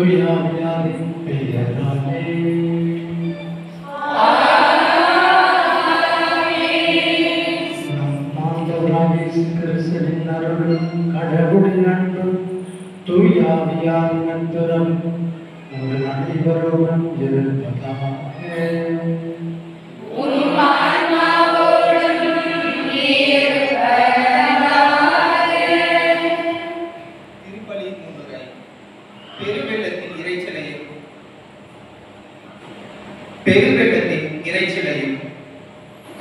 தூயாவியாரின் பெயராலே. நம் ஆண்டவராகிய இயேசு கிறிஸ்துவின் அருளும் கடவுளின் அன்பும் தூயாவியாரின் நட்புறவும் உங்கள் அனைவரோடும் இருப்பதாக. பெருவெள்ளத்தின் இரைச்சலையும்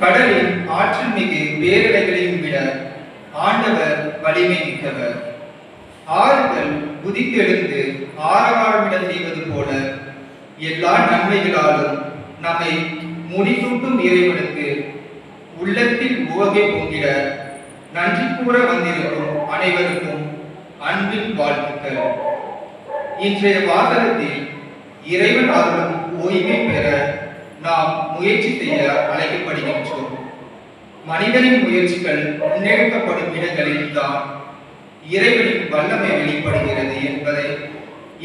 கடலின் ஆற்றல் மிகு பேரலைகளையும் விட ஆண்டவர் வலிமை மிக்கவர். ஆறுகள் குதித்தெழுந்து ஆரவாரமிட செய்வது போல எல்லா நன்மைகளாலும் நம்மை முடிசூட்டும் இறைவனுக்கு உள்ளத்தில் உவகை பொங்கிட நன்றி கூற வந்திருக்கும் அனைவருக்கும் அன்பின் வாழ்த்துக்கள். இன்றைய வாசகத்தில் இறைவன் அருளும் ஓய்வை பெற நாம் முயற்சி செய்ய அழைக்கப்படுகின்றோம். மனிதனின் முயற்சிகள் முன்னெடுக்கப்படும் இடங்களில் தான் இறைவனின் வல்லமை வெளிப்படுகிறது என்பதை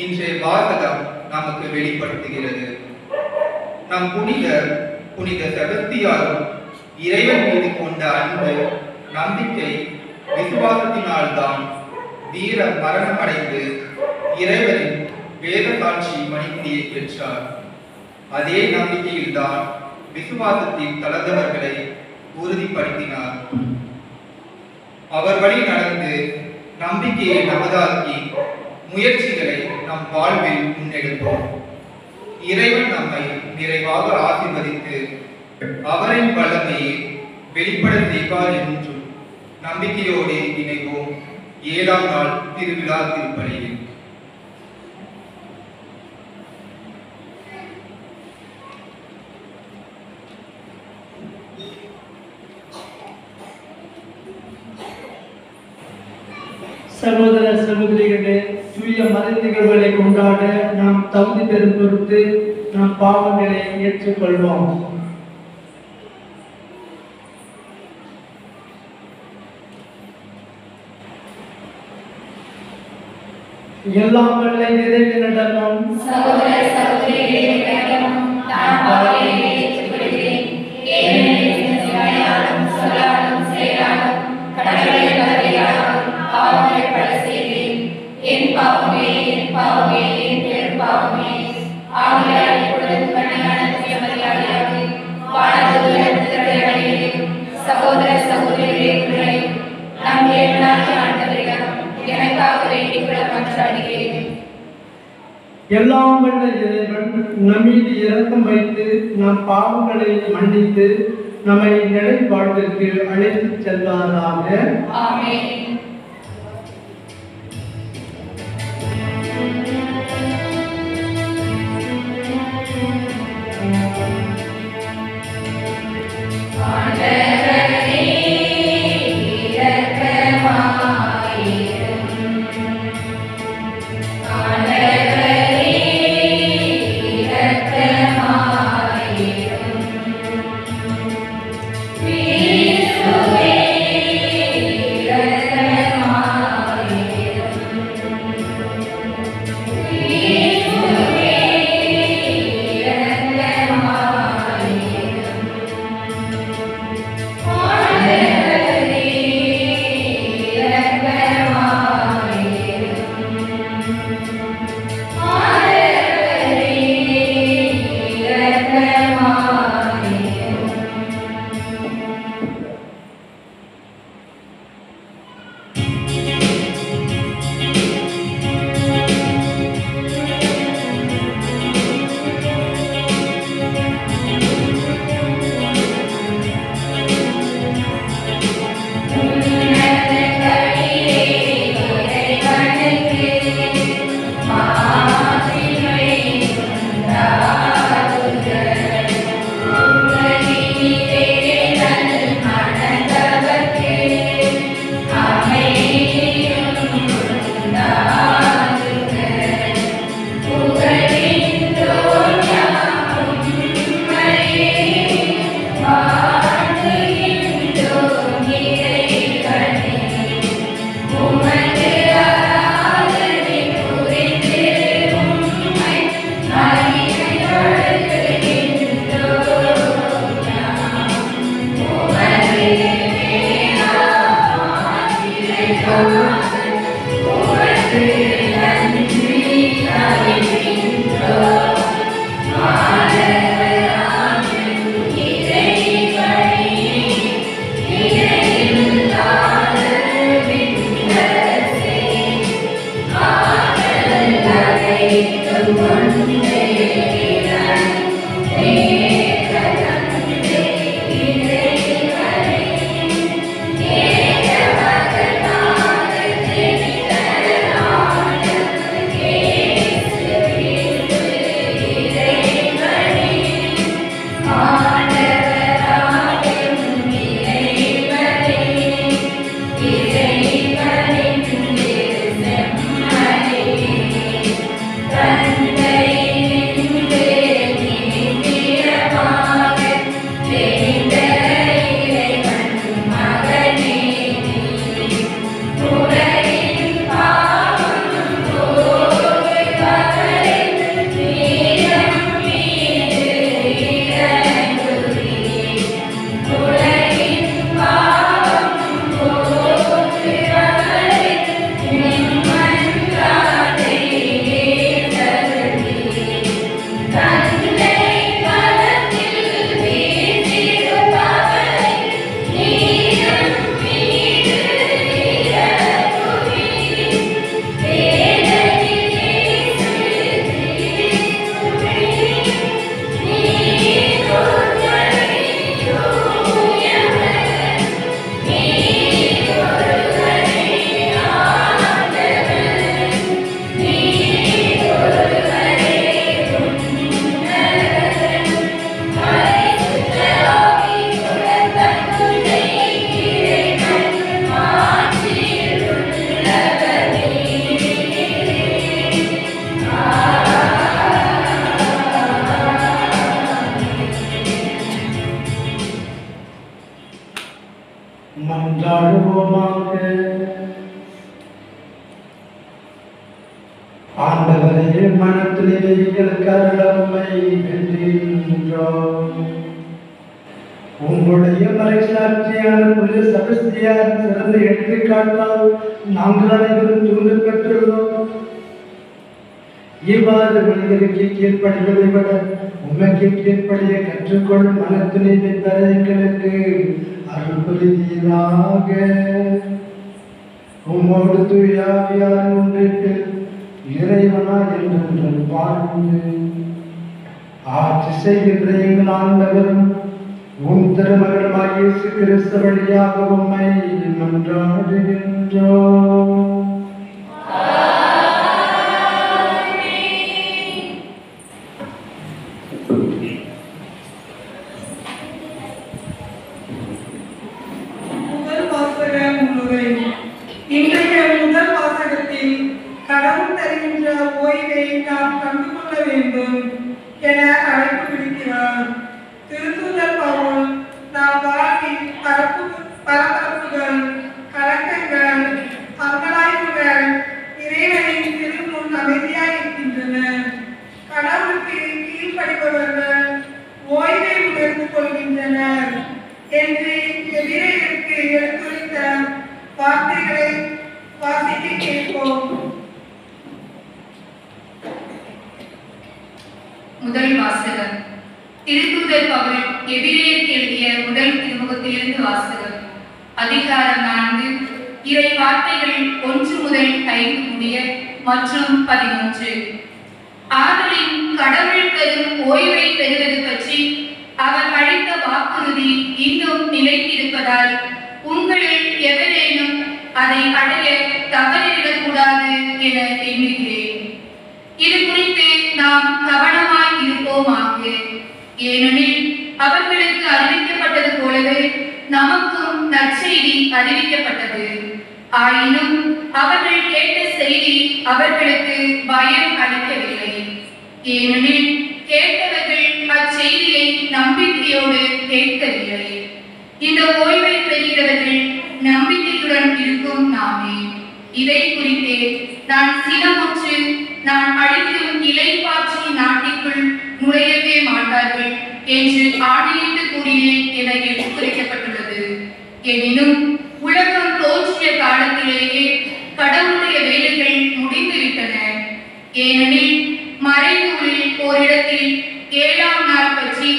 இன்றைய வாசகம் நமக்கு வெளிப்படுத்துகிறது. நம் புனித செபஸ்தியாரும் இறைவன் மீது கொண்ட அன்பு, நம்பிக்கை, விசுவாசத்தினால்தான் வீர மரணம் அடைந்து இறைவனின் வேத சாட்சி மணிமுடியை பெற்றார். அதே நம்பிக்கையில்தான் விசுவாசத்தில் தளர்ந்தவர்களை உறுதிப்படுத்தினார். அவர் வழி நடந்து நம்பிக்கையை நமதாக்கி முயற்சிகளை நம் வாழ்வில் முன்னெடுப்போம். இறைவன் நம்மை நிறைவாக ஆசீர்வதித்து அவரின் வல்லமையை வெளிப்பட செய்வார் என்றும் நம்பிக்கையோடு இணைவோம். 7ஆம் நாள் திருவிழா திருப்பலியில் சகோதர சகோதரிகளே, தூய மறை நிகழ்வுகளை கொண்டாட நாம் தகுதி பெறும் பொருட்டு நாம் பாவங்களை ஏற்றுக்கொள்வோம். எல்லாம் வல்ல இறைவனிடமும் சகோதர சகோதரிகளிடமும் நான் பாவங்களை ஏற்றுக்கொள்கிறேன். ஏனெனில் சிந்தனையாலும் சொல்லாலும் செயலாலும் கடவுளை தவறியாலும் பாவங்கள் பல செய்தேன். என் பாவமே என் பாவமே என் பெரும் பாவமே. ஆகையால் இப்பொழுது கண்ணியான தூயமரியாதையாக வானதூதர்களையும் சகோதர சகோதரிகளையும் நம் இறைவனாகிய ஆண்டவரிடம் எனக்காக வேண்டிக் கொள்ள மன்றாடுகிறேன். எல்லாம் வல்ல இறைவன் நம்மீது இரக்கம் வைத்து நம் பாவங்களை மன்னித்து நம்மை நிலை வாழ்விற்கு அழைத்துச் செல்வாராக. ஆமென். Please, மன்றாடுவோமாக. ஆண்டவரே, மனத்திலே எங்களுக்கு அருளமை வென்றின்றோம். உங்களுடைய மறைசாட்சியான புனித செபஸ்தியார் சிறந்த எடுத்துக்காட்டால் நாங்கள் அனைவரும் தூண்டு பெற்றுள்ளோம். இவ்வாறு மனிதருக்கு கீழ்ப்படிவதை விட உமக்கு கீழ்ப்படிய கற்றுக்கொள்ளும் மனத்தினை தர எங்களுக்கு அருள் புரிவீராக. உம்மோடு தூயாவியார் ஒன்றில் இறைவனா என்று வாழ்ந்து ஆட்சி செய்கின்ற எங்கள் ஆண்டவரும் உம் திருமகனுமாய் இயேசு கிறிஸ்து வழியாக உம்மை மன்றாடுகின்றோம். இன்றைய முதல் வாசகத்தில் கடவுள் தருகின்ற ஓய்வை நாம் கண்டு கொள்ள வேண்டும் என அழைப்பு விடுக்கிறார். திருத்தூதர் பவுல் நாம் வாழ்வில் பரபரப்புகள், கலக்கங்கள், அங்கலாய்வுகள் இறைவனின் திருமுன் அமைதியாக இருக்கின்றன. கடவுளுக்கு கீழ்ப்படிப்பவர்கள் ஓய்வை உணர்ந்து கொள்கின்றனர் என்று எதிரேற்கு எடுத்துரைத்த வார்த்தைகளை வாசிக்க கேட்போம். முதல் வாசகம். திருத்தூதர் பவுல் எபிரேயருக்கு எழுதிய முதல் திருமுகத்திலிருந்து வாசகம். அதிகாரம் 4, இறை வார்த்தைகள் 1 முதல் 5 முடிய மற்றும் 13. ஆதலின் கடவுள் தரும் ஓய்வை பெறுவது பற்றி அவர் அளித்த வாக்குறுதி இன்னும் நிலைத்திருப்பதால் உங்களில் எவரேனும் அதை அடைய தவறிவிடக்கூடாது என எண்ணுகிறேன். இது குறித்து நாம் கவனமாய் இருப்போமாக. ஏனெனில் அவர்களுக்கு அறிவிக்கப்பட்டது போலவே நமக்கும் நற்செய்தி அறிவிக்கப்பட்டது. ஆயினும் அவர்கள் கேட்ட செய்தி அவர்களுக்கு பயம் அளிக்கவில்லை. ஏனெனில் கேட்டவர்கள் அச்செய்தியை நம்பிக்கையோடு கேட்கவில்லை. இந்த ஓய்வை பெறுகிறவர்கள் நம்பிக்கையுடன் இருக்கும் நாமே. இதை குறித்தே நான் சினமுற்று நான் அழிக்கும் இலைப்பாற்றி நாட்டிற்குள் நுழையவே மாட்டார்கள் என்று ஆணையிட்டு கூறினேன் என எடுத்துரைக்கப்பட்டுள்ளது. எனினும் உலகம் தோன்றிய காலத்திலேயே கடவுளுடைய வேலைகள் முடிந்துவிட்டன. ஏனெனில் மறைநூலில் ஓரிடத்தில் 7ஆம் நாள் பற்றி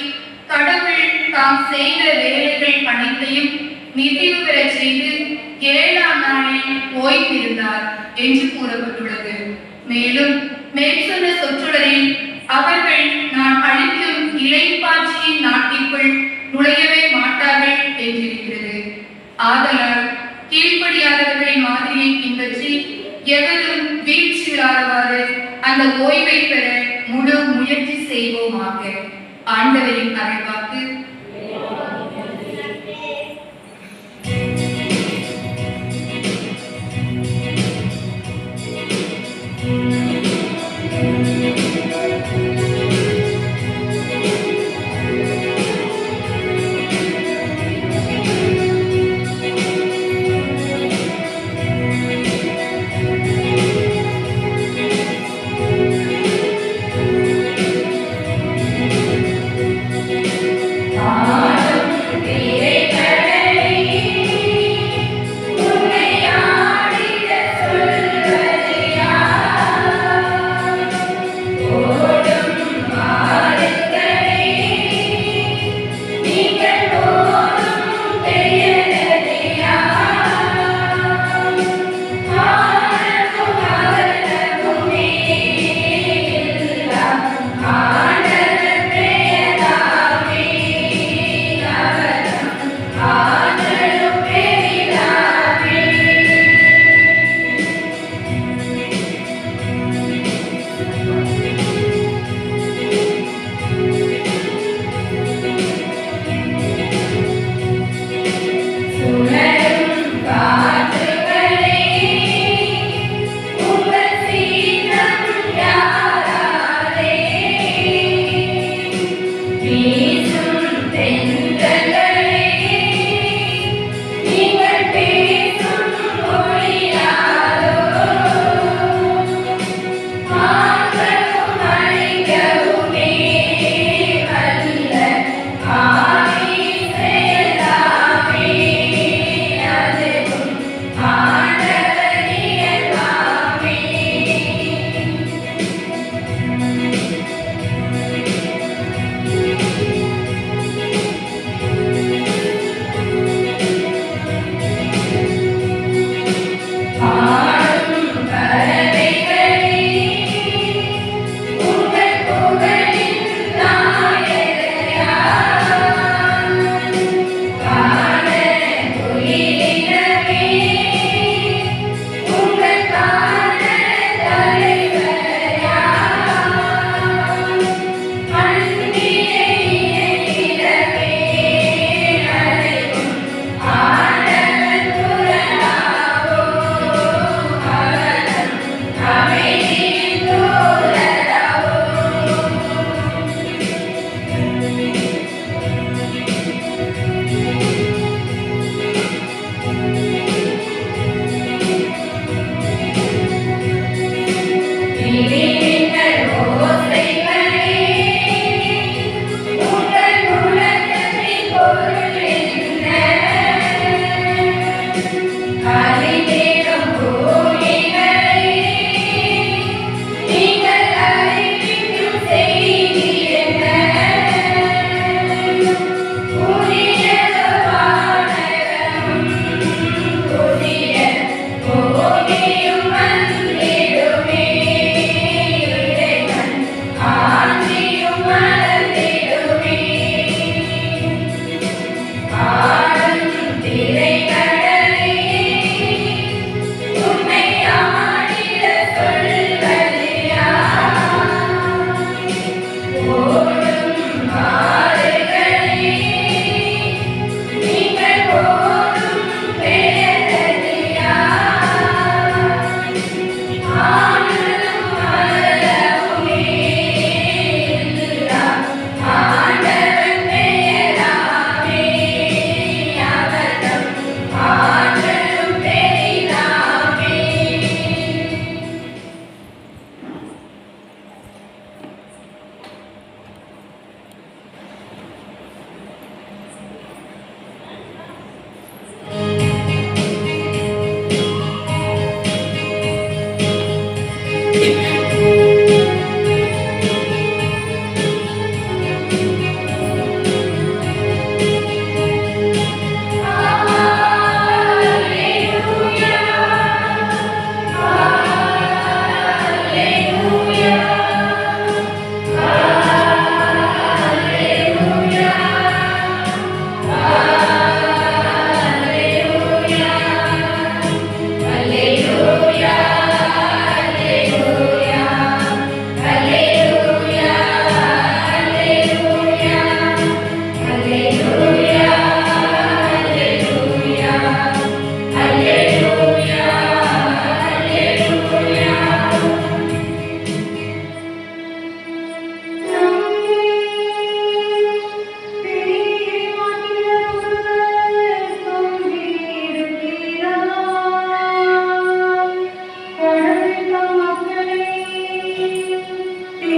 கடவுள் தாம் செய்த வேலைகள் அனைத்தையும் நிறைவு பெறச் செய்து 7ஆம் நாளில் ஓய்ந்திருந்தார் என்று கூறப்பட்டுள்ளது. மேலும் மேற்சொன்ன சொற்றொடர் அடிப்படையில் அவர்கள் நான் அளிக்கும் இளைப்பாட்சியின் நாட்டிற்குள் நுழையவே மாட்டார்கள் என்றிருக்கிறது. ஆதலால் கீழ்ப்படியாதவர்களின் மாதிரியை பின்பற்றி எவரும் வீழ்ச்சியில்லாதவாறு அந்த ஓய்வை பெற முழு முயற்சி செய்வோமாக. ஆண்டவரின் அருள்வாக்கு.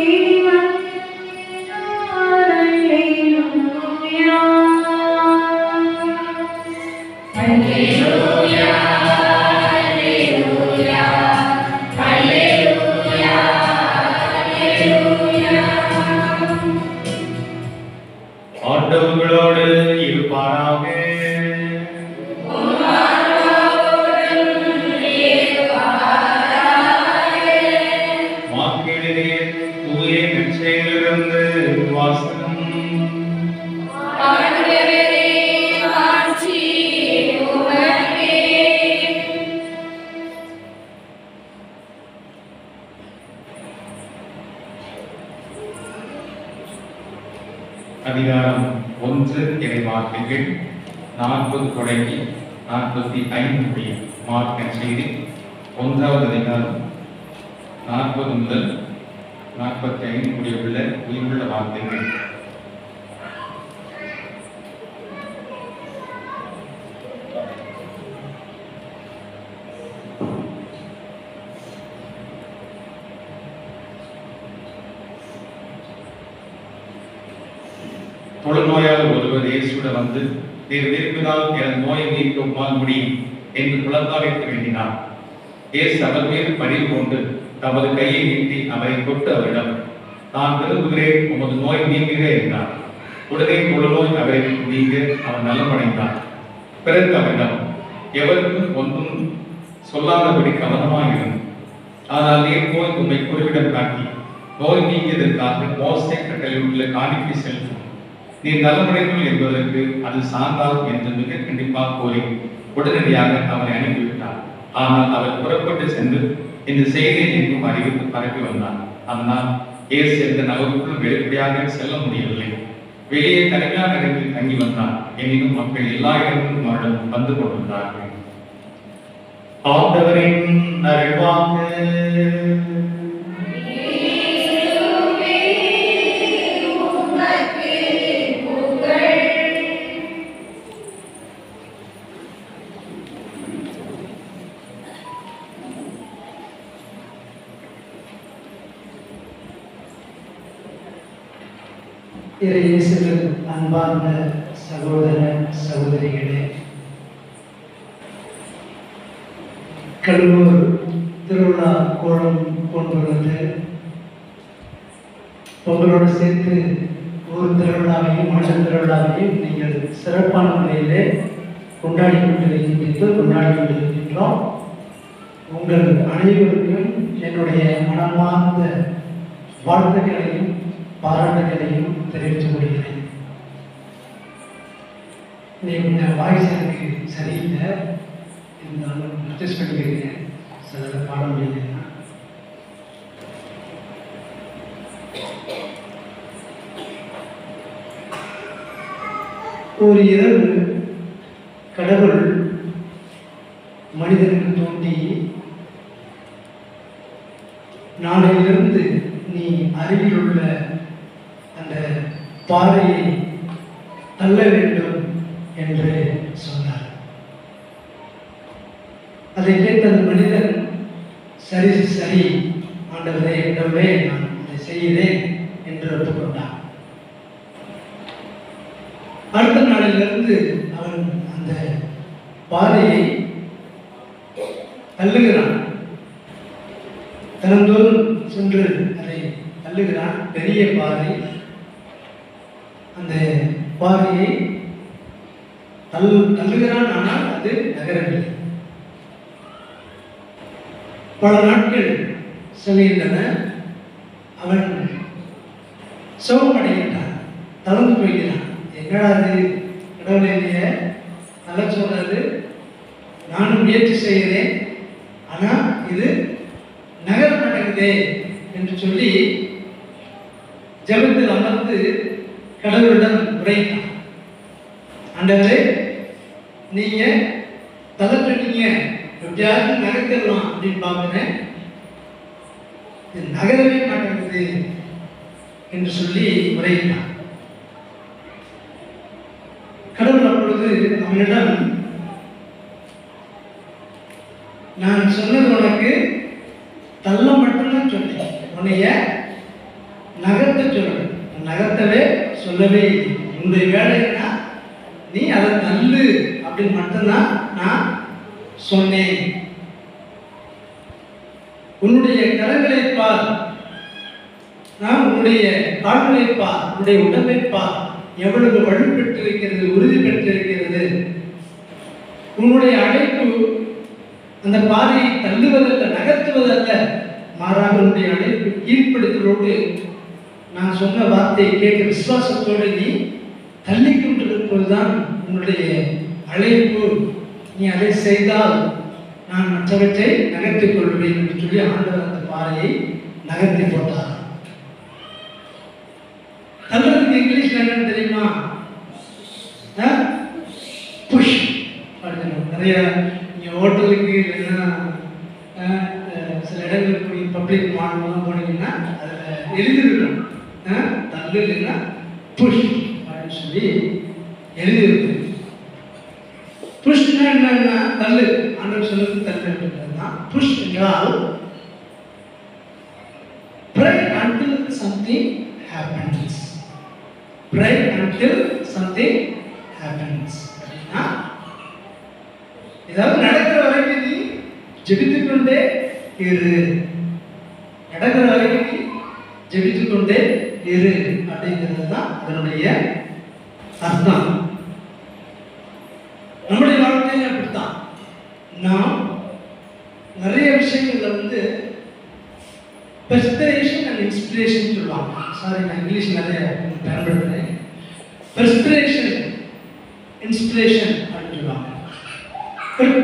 தேடி வந்தார். அல்லேலூயா. அல்லேலூயா. அல்லேலூயா. அல்லேலூயா. அல்லேலூயா. ஆண்டவர்களோடு இருப்பாராக. வாக்கிலே தூய நற்செயலிலிருந்து வாசகம். அதிகாரம் 1 இறைவார்த்தைகள் 40 தொடங்கி 45 முடிய. மார்க் நற்செய்தி 1வது அதிகாரம் 40 முதல் 45 முடிய உள்ள உயிருள்ள வார்த்தைகள். தொழுநோயாளர் ஒருவர் இயேசுவிடம் வந்து, நீர் விரும்பினால் எனது நோயை நீக்குமால் முடியும் என்று குழந்தாவிற்கு வேண்டினார். இயேசு அவர் மீது பரிவு கொண்டு தமது கையை நீட்டி அவரை தொட்டு அவரிடம், நான் விரும்புகிறேன், உமது நோய் நீங்குக என்றார். உடனே தொழுநோய் அவரை நீங்க அவர் நலமடைந்தார். பிறகு அவரிடம், எவருக்கும் ஒன்றும் சொல்லாதபடி கவனமாயிரும். ஆனால் நீர் போய் உண்மை குருவிடம் காட்டி நோய் நீங்கியதற்காக மோசே கட்டளையுள்ள காணிக்கை செலுத்தும். நீர் நலமடைந்தீர்கள் என்பதற்கு அது சான்றால் என்று மிக கண்டிப்பாக கூறி உடனடியாக அவரை அனுப்பிவிட்டார். ஆனால் அவர் புறப்பட்டு சென்று இந்த செய்தியை எங்கும் அறிவித்து பரப்பி வந்தார். அதனால் இயேசு எந்த நகருக்குள் வெளிப்படையாக செல்ல முடியவில்லை. வெளியே தனிமையான இடத்தில் தங்கி வந்தார். எனினும் மக்கள் எல்லா இடங்களிலும் அவரிடம் வந்து கொண்டிருந்தார்கள். ஆண்டவரின் அருள்வாக்கு. இயேசுவில் அன்பார்ந்த சகோதர சகோதரிகளே, கடலூர் திருவிழா கோலம் கொண்டு வந்து பொங்கலோடு சேர்த்து ஊர் திருவிழாவையும் மண்ட திருவிழாவையும் நீங்கள் சிறப்பான முறையிலே கொண்டாடி கொண்டிருக்கின்றோம். உங்கள் அனைவருக்கும் என்னுடைய மனமார்ந்த வாழ்த்துக்களையும் பாராட்டுகளையும் தெரிவித்துக் கொள்கிறேன். நீங்கள் வாய்ஸ் எனக்கு சரியில்லை, இருந்தாலும் அட்ஜஸ்ட் பண்ணிக்கிறேன். சில பாட முடியலைன்னா ஒரு இரவு கடவுள் மனிதனுக்கு தோன்றி, நாளையிலிருந்து நீ அருகில் உள்ள அந்த பாறையை தள்ள வேண்டும் என்று சொன்னார். அதை கேட்ட அந்த மனிதன், சரி ஆண்டவரே, கடவுளே, நான் இதை செய்கிறேன் என்று ஒப்புக்கொண்டான். அடுத்த நாளிலிருந்து அவன் அந்த பாறையை தள்ளுகிறான். தினந்தோறும் சென்று அதை தள்ளுகிறான். பெரிய பாறை. அந்த பாறையை தள்ளுகிறான், ஆனால் அது நகரவில்லை. பல நாட்கள் செல்கின்றன. அவன் சோகமடைகின்றான், தளர்ந்து போய்கிறான். என்னடா அது, கடவுளையே நல்லா சொல்றாரு, நானும் முயற்சி செய்கிறேன், ஆனால் இது நகர மாட்டேங்குதே என்று சொல்லி ஜெபத்தில் அமர்ந்து கடவுளிடம் உரைத்தான். ஆண்டவரே, நீங்க தளர்த்துட்டீங்க, எப்படியாவது நகர்த்திடலாம் அப்படின்னு பார்க்கிறேன், இது நகரவே மாட்டேங்குது என்று சொல்லி உரைத்தான். கடவுள் அப்பொழுது அவனிடம், நான் சொன்னது உனக்கு தள்ள மட்டும்தான் சொன்னேன், உன்னைய நகர்த்த சொல்லணும். நகர்த்தவே சொல்லவே இல்லை. உன்னுடைய வேலை என்ன, நீ அதை தள்ளு அப்படின்னு மட்டும்தான் நான் சொன்னேன். உன்னுடைய கரங்களை பார், நான் உன்னுடைய கால்களை பார், உன்னுடைய உடம்பை பார், எவ்வளவு வலுப்பெற்றிருக்கிறது, உறுதி பெற்றிருக்கிறது. உன்னுடைய அழைப்பு அந்த பாதையை தள்ளுவதல்ல, நகர்த்துவதல்ல, மாறாக உன்னுடைய அழைப்பு கீழ்ப்படுத்தலோடு நான் சொன்ன வார்த்தையை கேட்க விசுவாசத்தோடு நீ தள்ளி கொண்டிருப்பதுதான் உன்னுடைய அழைப்பு. நீ அதை செய்தால் நான் மற்றவற்றை நகர்த்திக் கொள்வேன் என்று சொல்லி ஆண்டவர் அந்த பாறையை நகர்த்தி போட்டார். தள்ளுறதுக்கு இங்கிலீஷ்ல என்னன்னு தெரியுமா? புஷ். நிறைய நீங்கள் ஹோட்டலுக்கு இல்லைன்னா சில இடங்களுக்கு போய் பப்ளிக் மாடலாம் போனீங்கன்னா அதில் எழுதிருக்கணும், தள்ளு இல்லைன்னா புஷ் அப்படின்னு சொல்லி எழுதியிருக்கு. புஷ்னா என்னன்னா தள்ளு, ஆண்டவர் சொல்லுறது தள்ளு அப்படின்றதுனா புஷ் என்றால் pray until something happens. Pray until something happens. அப்படின்னா ஏதாவது நடக்கிற வரைக்கும் நீ ஜெபித்துக் கொண்டே இரு, நடக்கிற வரைக்கும் நீ ஜெபித்துக் கொண்டே இரு அப்படிங்கிறது தான் அதனுடைய அர்த்தம். நம்முடைய வாழ்க்கையில அப்படித்தான். நாம் நிறைய விஷயங்கள்ல பெர்ஸ்பிரேஷன் அண்ட் இன்ஸ்பிரேஷன் சொல்லுவாங்க. சாரி, நான் இங்கிலீஷ் நிறைய பயன்படுத்துறேன். பெர்ஸ்பிரேஷன், இன்ஸ்பிரேஷன் அப்படின்னு சொல்லுவாங்க.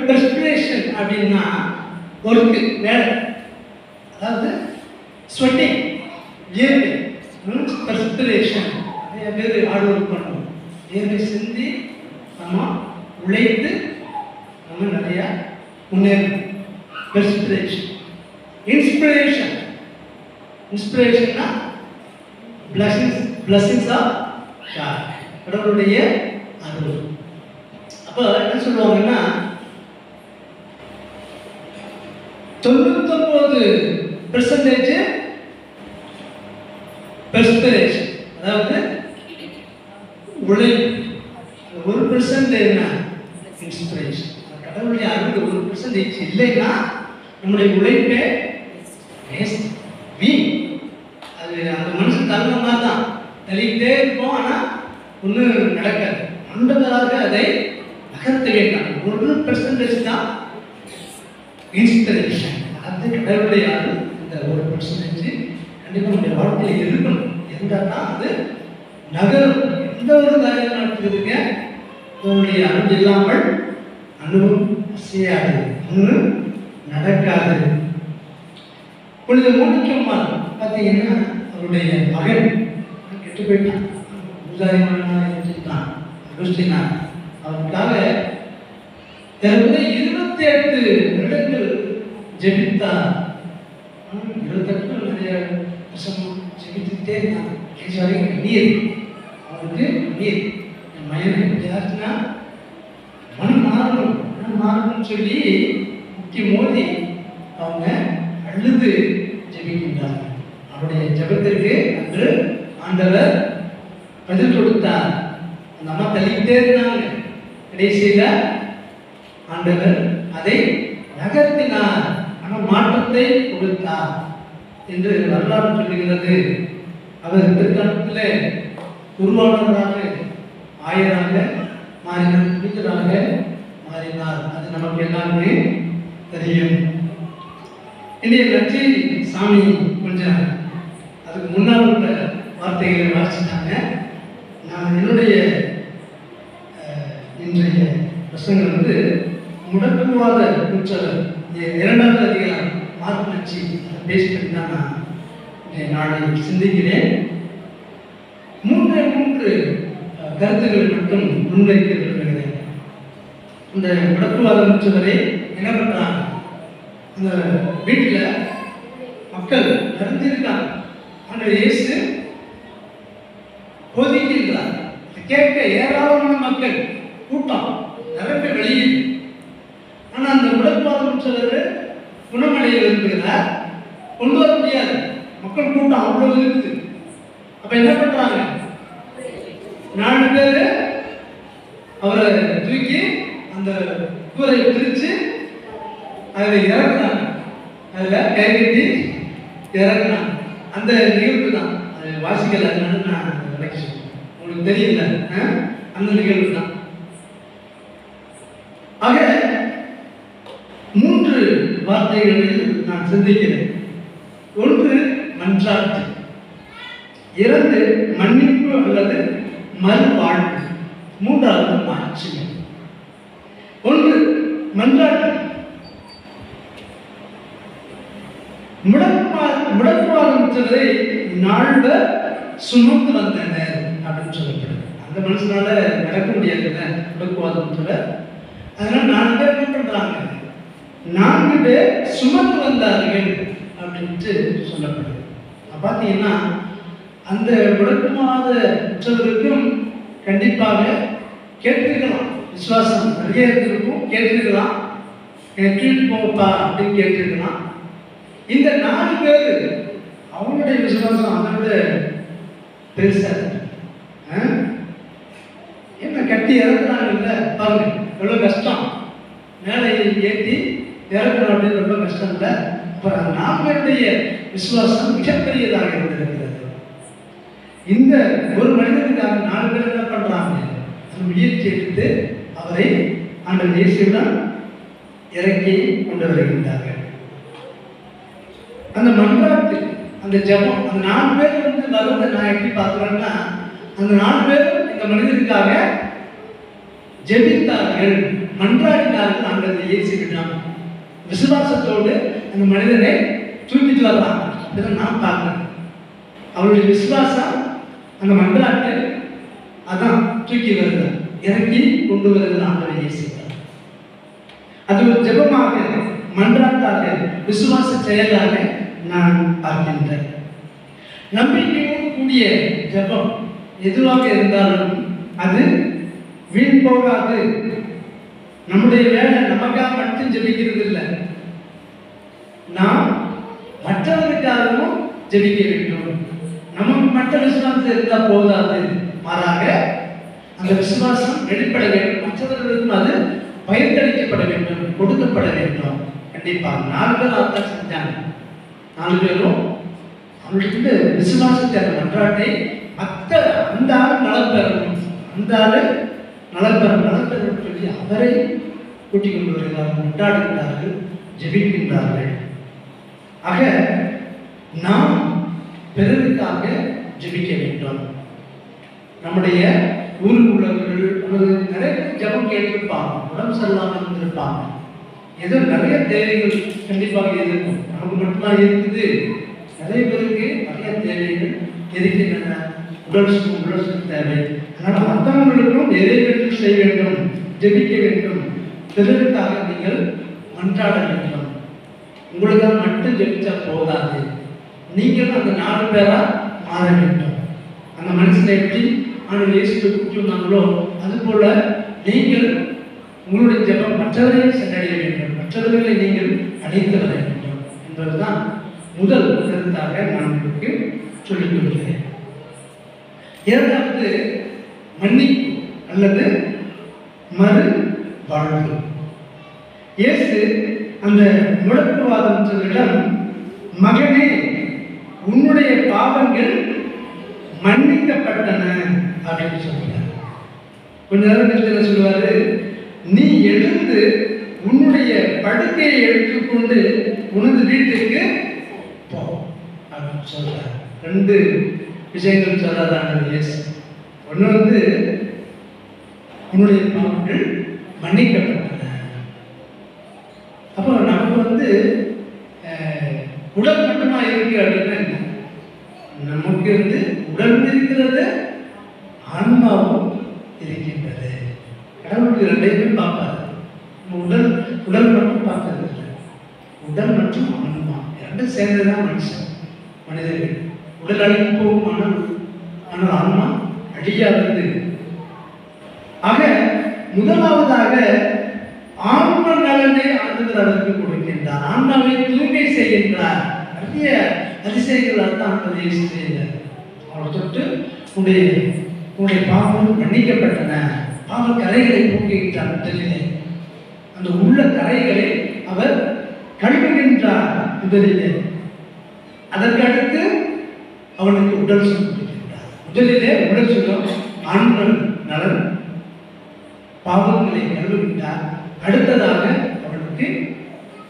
பெர்ஸ்பிரேஷன் அப்படின்னா ஒர்க்கு, வேலை, அதாவது ஸ்வெட்டிங், வியர்வை. பெர்ஸ்பிரேஷன் நிறைய பேர் ஹார்ட் ஒர்க் பண்ணுவோம், வியர்வை சிந்தி நம்ம உழைத்து நம்ம நிறைய முன்னேறும். பெர்ஸ்பிரேஷன். இன்ஸ்பிரேஷன், இன்ஸ்பிரேஷன்னா பிளஸிங்ஸ் ஆஃப் காட், கடவுளுடைய அருள். அப்போ என்ன சொல்லுவாங்கன்னா 99% பெர்ஸ்பிரேஷன், அதாவது உழைப்பு. 1% என்ன? இன்ஸ்பிரேஷன். கடவுளுடைய அருள் 1% இல்லைன்னா நம்முடைய உழைப்பே வேஸ்ட், வீண். அது அந்த மனுஷன் தகுந்த தான் தள்ளிக்கிட்டே இருப்போம், ஆனால் ஒன்றும் நடக்காது. ஆண்டவராக அதை நகர்த்த வேண்டாம். 1% தான் இன்ஸ்பிரேஷன். அது கடவுளுடைய அருள். இந்த 1% கண்டிப்பாக நம்முடைய வாழ்க்கையில் இருக்கணும். இருந்தால் தான் அது நகரும். எந்த ஒரு காரியம் நடத்துறதுக்கு உங்களுடைய அருள் இல்லாமல் அனுபவம் செய்யாது, ஒன்றும் நடக்காது. புனித மோனிக்கம்மாள் பார்த்தீங்கன்னா அவருடைய மகன் கெட்டு போயிட்டான், உதாரணத்தான் அகுஸ்டினா. அவருக்காக 28 வருடங்கள் ஜெபித்தார். 28 நிறைய வருஷம் ஜெபித்துக்கிட்டே இருந்தாங்க. நீர் அவருக்கு நீர் என் மயனை யாருன்னா மனம் மாறணும், மனம் மாறணும்னு சொல்லி முக்கி மோதி அவங்க அழுது ஜெபிக்கின்றார். அவருடைய ஜெபத்திற்கு அன்று ஆண்டவர் பதில் கொடுத்தார். அந்த அம்மா தள்ளிக்கிட்டே இருந்தாங்க. கடைசியில் ஆண்டவர் அதை நகர்த்தினார், ஆனால் மாற்றத்தை கொடுத்தார் என்று வரலாறு சொல்லுகிறது. அவர் பிற்காலத்தில் உருவானவராக, ஆயராக மாறினார், புனிதராக மாறினார். அது நமக்கு எல்லாருமே தெரியும். இன்றைய நற்செய்தி சாமி கொஞ்சம் அதுக்கு முன்னால் உள்ள வார்த்தைகளை வாசித்தாங்க. நான் என்னுடைய இன்றைய பிரசங்கம் முடக்குவாத குற்றவர் 2வது அதிகாரம் மார்க் நச்சி பேஸ் பண்ணி தான் நான் நாளை சிந்திக்கிறேன். 3 கருத்துக்களை மட்டும் முன்வைக்க விரும்புகிறேன். இந்த முடக்குவாத குற்றவரை என்ன பண்றாங்க? அந்த வீட்டில் மக்கள் நிறைஞ்சிருக்காங்க. ஆனால் இயேசு போதிக்கின்றார். கேட்க ஏராளமான மக்கள் கூட்டம் நிரம்பி வெளியில். ஆனால் அந்த முடக்குவாதம் சொல்றது குணமடைய விரும்புகிறார், கொண்டு வர முடியாது. மக்கள் கூட்டம் அவ்வளவு இருக்குது. அப்ப என்ன பண்றாங்க? 4 பேரு அவரை தூக்கி அந்த கூரை பிரிச்சு அதுல இறக்குறாங்க. அதுல கை கட்டி இறக்குறாங்க. அந்த நிகழ்வு தான் அது வாசிக்கல. நான் விளக்கி சொல்றேன், உங்களுக்கு தெரியல. அந்த நிகழ்வு தான். ஆக 3 வார்த்தைகளில் நான் சிந்திக்கிறேன். 1 மன்றாட்டு, 2 மன்னிப்பு அல்லது மறுவாழ்வு, 3வது மாட்சிமை. 1 மன்றாட்டு. முடக்குவாதம் சொல்வதை 4 பேர் சுமந்து வந்தனர் அப்படின்னு சொல்லப்படுது. அந்த மனுஷனால நடக்க முடியாதுல்ல முடக்குவாதம் சொல்ல. அதனால 4 பேர் என்ன பண்றாங்க? 4 பேர் சுமந்து வந்தார்கள் அப்படின்ட்டு சொல்லப்படுது. பார்த்தீங்கன்னா அந்த முடக்குவாத உற்றவருக்கும் கண்டிப்பாக கேட்டிருக்கலாம், விசுவாசம் நிறைய இருந்திருக்கும், கேட்டிருக்கலாம், கீழ் போப்பா அப்படின்னு கேட்டிருக்கலாம். இந்த 4 பேர் அவங்களுடைய விசுவாசம் அதை விட பெருசா என்ன கட்டி இறக்குறாங்கல்ல, பாருங்க எவ்வளவு கஷ்டம். மேலே ஏற்றி இறக்கணும் அப்படின்னு ரொம்ப கஷ்டம் இல்லை. அப்புறம் 4 பேருடைய விசுவாசம் மிகப்பெரியதாக இருந்திருக்கிறது. இந்த ஒரு மனிதனுக்காக 4 பேர் என்ன பண்றாங்க? முயற்சி எடுத்து அவரை ஆண்டவர் இயேசுவுடன் இறக்கி கொண்டு வருகின்றார்கள். அந்த மன்றாட்டு, அந்த ஜெபம், அந்த 4 பேர் வரதை நான் எப்படி பார்க்கிறேன்னா, அந்த 4 பேரும் இந்த மனிதனுக்காக ஜெபித்தார்கள், மன்றாடினார்கள். ஆண்டவர் இயேசுவிடம் விசுவாசத்தோடு அந்த மனிதனை தூக்கிட்டு வரலாம். இதை நான் பார்க்கிறேன். அவருடைய விசுவாசம் அந்த மன்றாட்டு அதான் தூக்கி வருது, இறக்கி கொண்டு வருகிறது ஆண்டவர் இயேசு. அது ஒரு ஜெபமாக, மன்றாட்டாக, விசுவாச செயலாக நான் பார்க்கின்றேன். நம்பிக்கையோடு கூடிய ஜெபம் எதுவாக இருந்தாலும் அது வீண் போகாது. நம்முடைய வேலை நமக்காக மட்டும் ஜெபிக்கிறது இல்லை, நாம் மற்றவருக்காகவும் ஜெபிக்க வேண்டும். நமக்கு மற்ற விசுவாசம் இருந்தால் போதாது, மாறாக அந்த விசுவாசம் வெளிப்பட வேண்டும், மற்றவர்களுக்கும் அது பயிர்களிக்கப்பட வேண்டும், கொடுக்கப்பட வேண்டும். கண்டிப்பாக 4 பேர் அதான் செஞ்சாங்க. 4 பேரும் அவங்களுக்கு விசுவாசத்தை, அந்த மன்றாட்டை அந்த ஆள் நலம் பெறணும், அந்த ஆள் நலம் பெறணும் சொல்லி அவரை கூட்டிக் கொண்டு வருகிறார்கள், கொண்டாடுகிறார்கள், ஜெபிக்கின்றார்கள். ஆக நாம் பிறருக்காக ஜெபிக்க வேண்டும். நம்முடைய ஊரில் உள்ளவர்கள் அல்லது நிறைய ஜெபம் கேட்டிருப்பாங்க, உடம்பு சரியில்லாமல் இருந்திருப்பாங்க, ஏதோ நிறைய தேவைகள் கண்டிப்பாக இருக்கும். நமக்கு மட்டும்தான் இருக்குது, நிறைய பேருக்கு நிறைய தேவைகள் இருக்கின்றன. உடல் சுகம் தேவை. அதனால் மற்றவங்களுக்கும் நிறைவேற்றம் செய்ய வேண்டும், ஜெபிக்க வேண்டும், பிறருக்காக நீங்கள் மன்றாட வேண்டும். உங்களுக்காக மட்டும் ஜெபிச்சா போதாது, நீங்களும் அந்த 4 பேரா மாற வேண்டும். அந்த மனுஷனை எப்படி ஆண்டவர் இயேசுவை கூட்டி வந்தாங்களோ அதுபோல நீங்கள் உங்களுடைய ஜெபம் மற்றவரையும் சென்றடைய வேண்டும், மற்றவர்களை நீங்கள் அழைத்து வர வேண்டும் என்பதுதான் முதல் கருத்தாக நான் உங்களுக்கு சொல்லிக் கொள்கிறேன். 2வது மன்னிப்பு அல்லது மறு வாழ்வு. இயேசு அந்த முடக்குவாதத்திடம், மகனே உன்னுடைய பாவங்கள் மன்னிக்கப்பட்டன அப்படின்னு சொல்றார். கொஞ்ச நேரம் கழிச்சு சொல்லுவாரு, நீ எழுந்து உன்னுடைய படுக்கையை எடுத்துக்கொண்டு உனது வீட்டுக்கு போ அப்படின்னு சொல்றார். 2 விஷயங்கள் சொல்றாரு இயேசு. ஒன்று உன்னுடைய பாவங்கள் மன்னிக்கப்பட்டன. அப்போ நமக்கு உடல் மட்டுமா இருக்கு அப்படின்னா, நமக்கு உடல் இருக்கிறது, ஆன்மாவும் இருக்கின்றது. கடவுளுக்கு 2யுமே பார்ப்பாரு. உடல் மட்டும் பார்க்கறது இல்லை, உடல் மற்றும் ஆன்மா 2 சேர்ந்ததுதான் மனிதர்கள். உடல் அழிந்து போகும், ஆனால் ஆன்மா அழியாதது. ஆக முதலாவதாக ஆன்ம நலனை ஆண்டவர் அதற்கு கொடுக்கின்றார், ஆன்மாவை தூய்மை செய்கின்றார். நிறைய அதிசயங்கள் தான் ஆண்டவர் செய்தார். அவளை தொட்டு உன்னுடைய பாவம் மன்னிக்கப்பட்டன, பாவ கரைகளை போக்கிவிட்டார். முதலிலே அந்த உள்ள கரைகளை அவர் கழுவுகின்றார் முதலிலே. அதற்கு அடுத்து அவனுக்கு உடல் சுகம் கொடுக்கின்றார். முதலிலே உடல் சுகம், ஆண்கள் நலன், பாவங்களை கழுவுகின்றார். அடுத்ததாக அவனுக்கு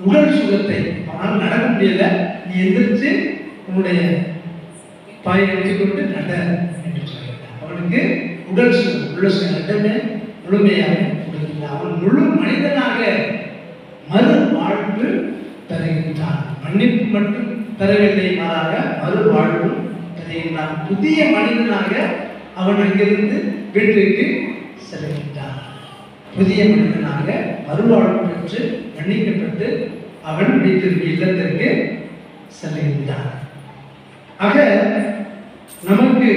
உடல் சுகத்தை, அவனால் நடக்க முடியல, நீ எந்திரிச்சு உன்னுடைய பாயை எடுத்துக்கொண்டு நட என்று சொல்கிறார். அவனுக்கு உடல் சுகம், உள்ள சுகம் ரெண்டுமே முழுமையாக கொடுக்கின்றார். அவன் முழு மனிதனாக மறு வாழ்வு தருகின்றான். மன்னிப்பு மட்டும் தரவில்லை, மாறாக மறு வாழ்வு தருகின்றான். புதிய மனிதனாக அவன் அங்கிருந்து வீட்டிற்கு செல்கின்றான். புதிய மனிதனாக மறுவாழ்வு பெற்று மன்னிக்கப்பட்டு அவன் வீட்டிற்கு இல்லத்திற்கு செல்கின்றான். ஆக நமக்கு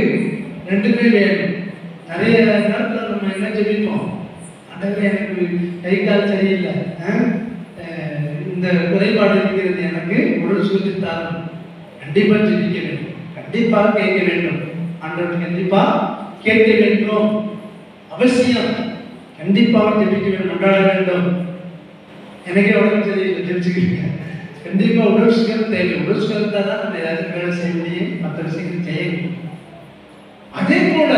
ரெண்டுமே வேணும். நிறைய நேரத்தில் நம்ம என்ன ஜெபிப்போம், ஆண்டவரே எனக்கு கை கால் சரியில்லை, இந்த குறைபாடு இருக்கிறது, எனக்கு உடல் சுகத்தாலும் கண்டிப்பாக ஜெபிக்க வேண்டும், கண்டிப்பாக கேட்க வேண்டும், ஆண்டவர் கண்டிப்பாக கேட்க வேண்டும், அவசியம் கண்டிப்பாக ஜெபிக்க வேண்டும், கொண்டாட வேண்டும். எனக்கே உடம்பு சரியில்லை தெரிஞ்சுக்கிறீங்க, கண்டிப்பாக உடல் சுகம் தேவை. உடல் சுகத்தை தான் நம்ம ஏதாவது வேலை செய்ய முடியும், மற்ற விஷயங்கள் செய்ய முடியும். அதே போல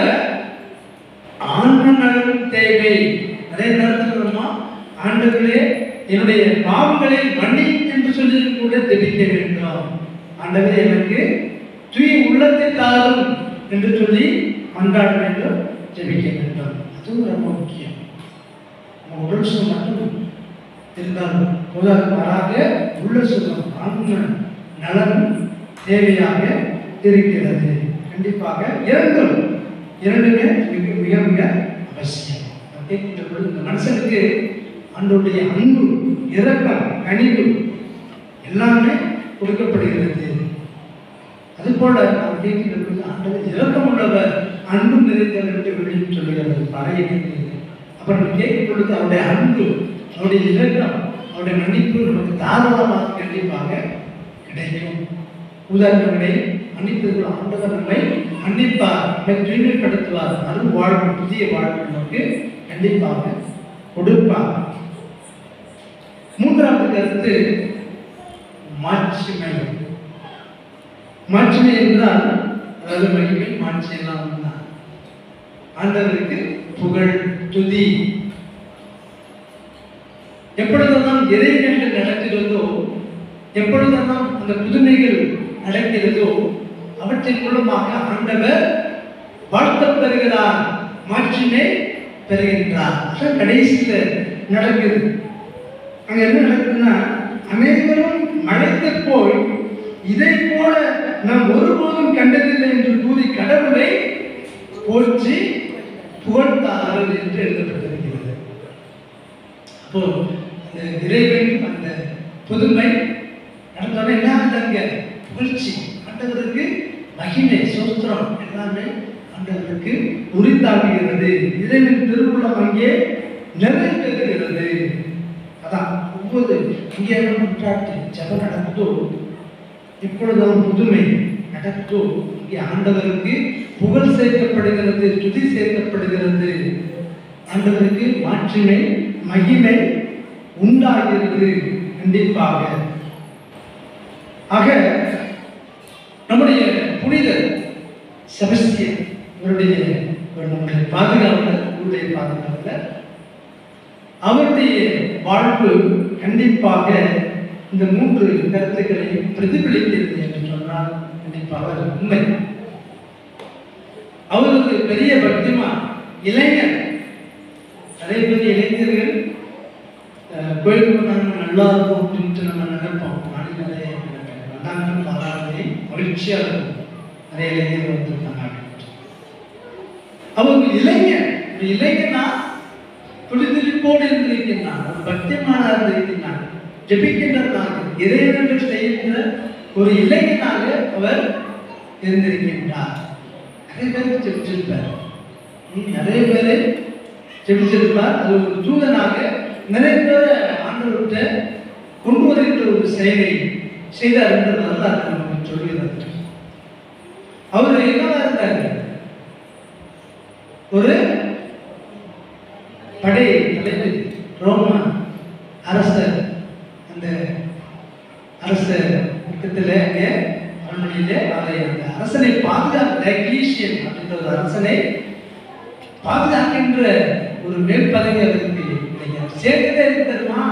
ஆன்ம நலன் தேவை. அதே நேரத்தில் நம்ம ஆண்டவர்களே என்னுடைய பாவங்களை மன்னி என்று சொல்லி கூட ஜெபிக்க வேண்டும். ஆண்டவரே எனக்கு தூய உள்ளத்தை தாரும் என்று சொல்லி மன்றாட வேண்டும், ஜெபிக்க வேண்டும். அதுவும் ரொம்ப முக்கியம். நம்ம உடல் சுகம் மட்டும் இருந்தாலும் உதாரணமாக உள்ள சுகம், ஆன்ம நலன் தேவையாக இருக்கிறது. கண்டிப்பாக இரண்டுமே மிக மிக அவசியம். இந்த மனுஷனுக்கு ஆண்டவருடைய அன்பு, இரக்கம், கனிவு எல்லாமே கொடுக்கப்படுகிறது. அதுபோல நாம் கேட்கிறது ஆண்டவர் இரக்கம் உள்ளவர், அன்பு நிறைந்தவர் என்று வெளியில் சொல்லுகிறது பழைய. அப்புறம் கேட்கும் பொழுது அவருடைய அன்பு, அவருடைய இரக்கம், அவருடைய மன்னிப்பு நமக்கு தாராளமாக கண்டிப்பாக கிடைக்கும். உதாரணங்களை மன்னிப்பதற்கு ஆண்டவர் நம்மை மன்னிப்பார், நம்மை தூய்மைப்படுத்துவார், அது வாழ்வு, புதிய வாழ்வு நமக்கு கண்டிப்பாக கொடுப்பார். மூன்றாவது கருத்து மாட்சிமை. மாட்சிமை என்றால் அதாவது மகிமை, மாட்சி எல்லாம் ஒன்றுதான். ஆண்டவருக்கு புகழ், துதி. எப்பொழுதெல்லாம் இறைவன்கள் நடக்கிறதோ, எப்பொழுதெல்லாம் அந்த புதுமைகள் நடக்கிறதோ, அவற்றின் மூலமாக ஆண்டவர் வாழ்த்தப் பெறுகிறார், மாட்சிமை பெறுகின்றார். கடைசியில் நடக்குது. அங்க என்ன நடக்குதுன்னா, அனைவரும் மழைத்து போய் இதை போல நாம் ஒருபோதும் கண்டதில்லை என்று கூறி கடவுளை போற்றி புகழ்ந்தார்கள் என்று எழுதப்பட்டிருக்கிறது. அப்போ அந்த இறைவன் அந்த புதுமை நடந்தவரை என்ன ஆண்டாங்க, புகழ்ச்சி, ஆண்டவருக்கு மகிமை, சோஸ்திரம் எல்லாமே ஆண்டவருக்கு உரித்தாகுகிறது. இறைவன் திருவுள்ளம் அங்கே நிறைவேறுகிறது. அதான் ஒவ்வொரு இங்கே நூற்றாண்டு ஜபம் நடக்குதோ, இப்பொழுதும் புதுமை நடக்குதோ, இங்கே ஆண்டவருக்கு புகழ் சேர்க்கப்படுகிறது, துதி சேர்க்கப்படுகிறது, ஆண்டவருக்கு மாட்சிமை, மகிமை உண்டாகிறது கண்டிப்பாக. ஆக நம்முடைய புனிதர் செபஸ்தியன் இவருடைய நம்முடைய பாதுகாவலர், ஊருடைய பாதுகாவலர், அவருடைய வாழ்வு கண்டிப்பாக இந்த மூன்று கருத்துக்களை பிரதிபலிக்கிறது என்று சொன்னால் கண்டிப்பாக உண்மை. அவருக்கு பெரிய பக்திமான், இளைஞர். நிறைய பேர் இளைஞர்கள் கோயிலுக்கு போனாங்க நல்லா இருக்கும் அப்படின்ட்டு நம்ம நினைப்போம். மாநில வந்தாங்க வராதே மகிழ்ச்சியா இருக்கும், நிறைய இளைஞர்கள் வந்திருக்காங்க அப்படின்ட்டு. அவங்க இளைஞர், ஒரு இளைஞனா துளிதுளிப்போடு இருந்திருக்கின்றான், ஒரு பக்திமானா இருந்திருக்கின்றான், ஜெபிக்கின்றனாக இறைவன் செய்கின்ற ஒரு இளைஞனாக அவர் இருந்திருக்கின்றார். நிறைய பேருக்கு ஜெபிச்சிருப்பார், நிறைய பேரை ஜெபிச்சிருப்பார். அது ஒரு தூதனாக நிறைய பேரை ஆண்டவர்கிட்ட கொண்டு வருகின்ற ஒரு செயலை செய்தார் என்று வரலாறு நமக்கு சொல்கிறது. அவர் என்னவா இருந்தார், இருக்கிறாரு? ஒரு படை தலைவர், ரோம அரசர். அந்த அரச பக்கத்தில் அங்கே அரண்மனையிலே அதை அந்த அரசனை பாதுகாக்கிற கிளீஷியன் அப்படின்ற ஒரு அரசனை பாதுகாக்கின்ற ஒரு மேல் பதவி அவருக்கு கிடையாது. சேர்ந்ததே இருக்கிறதுமா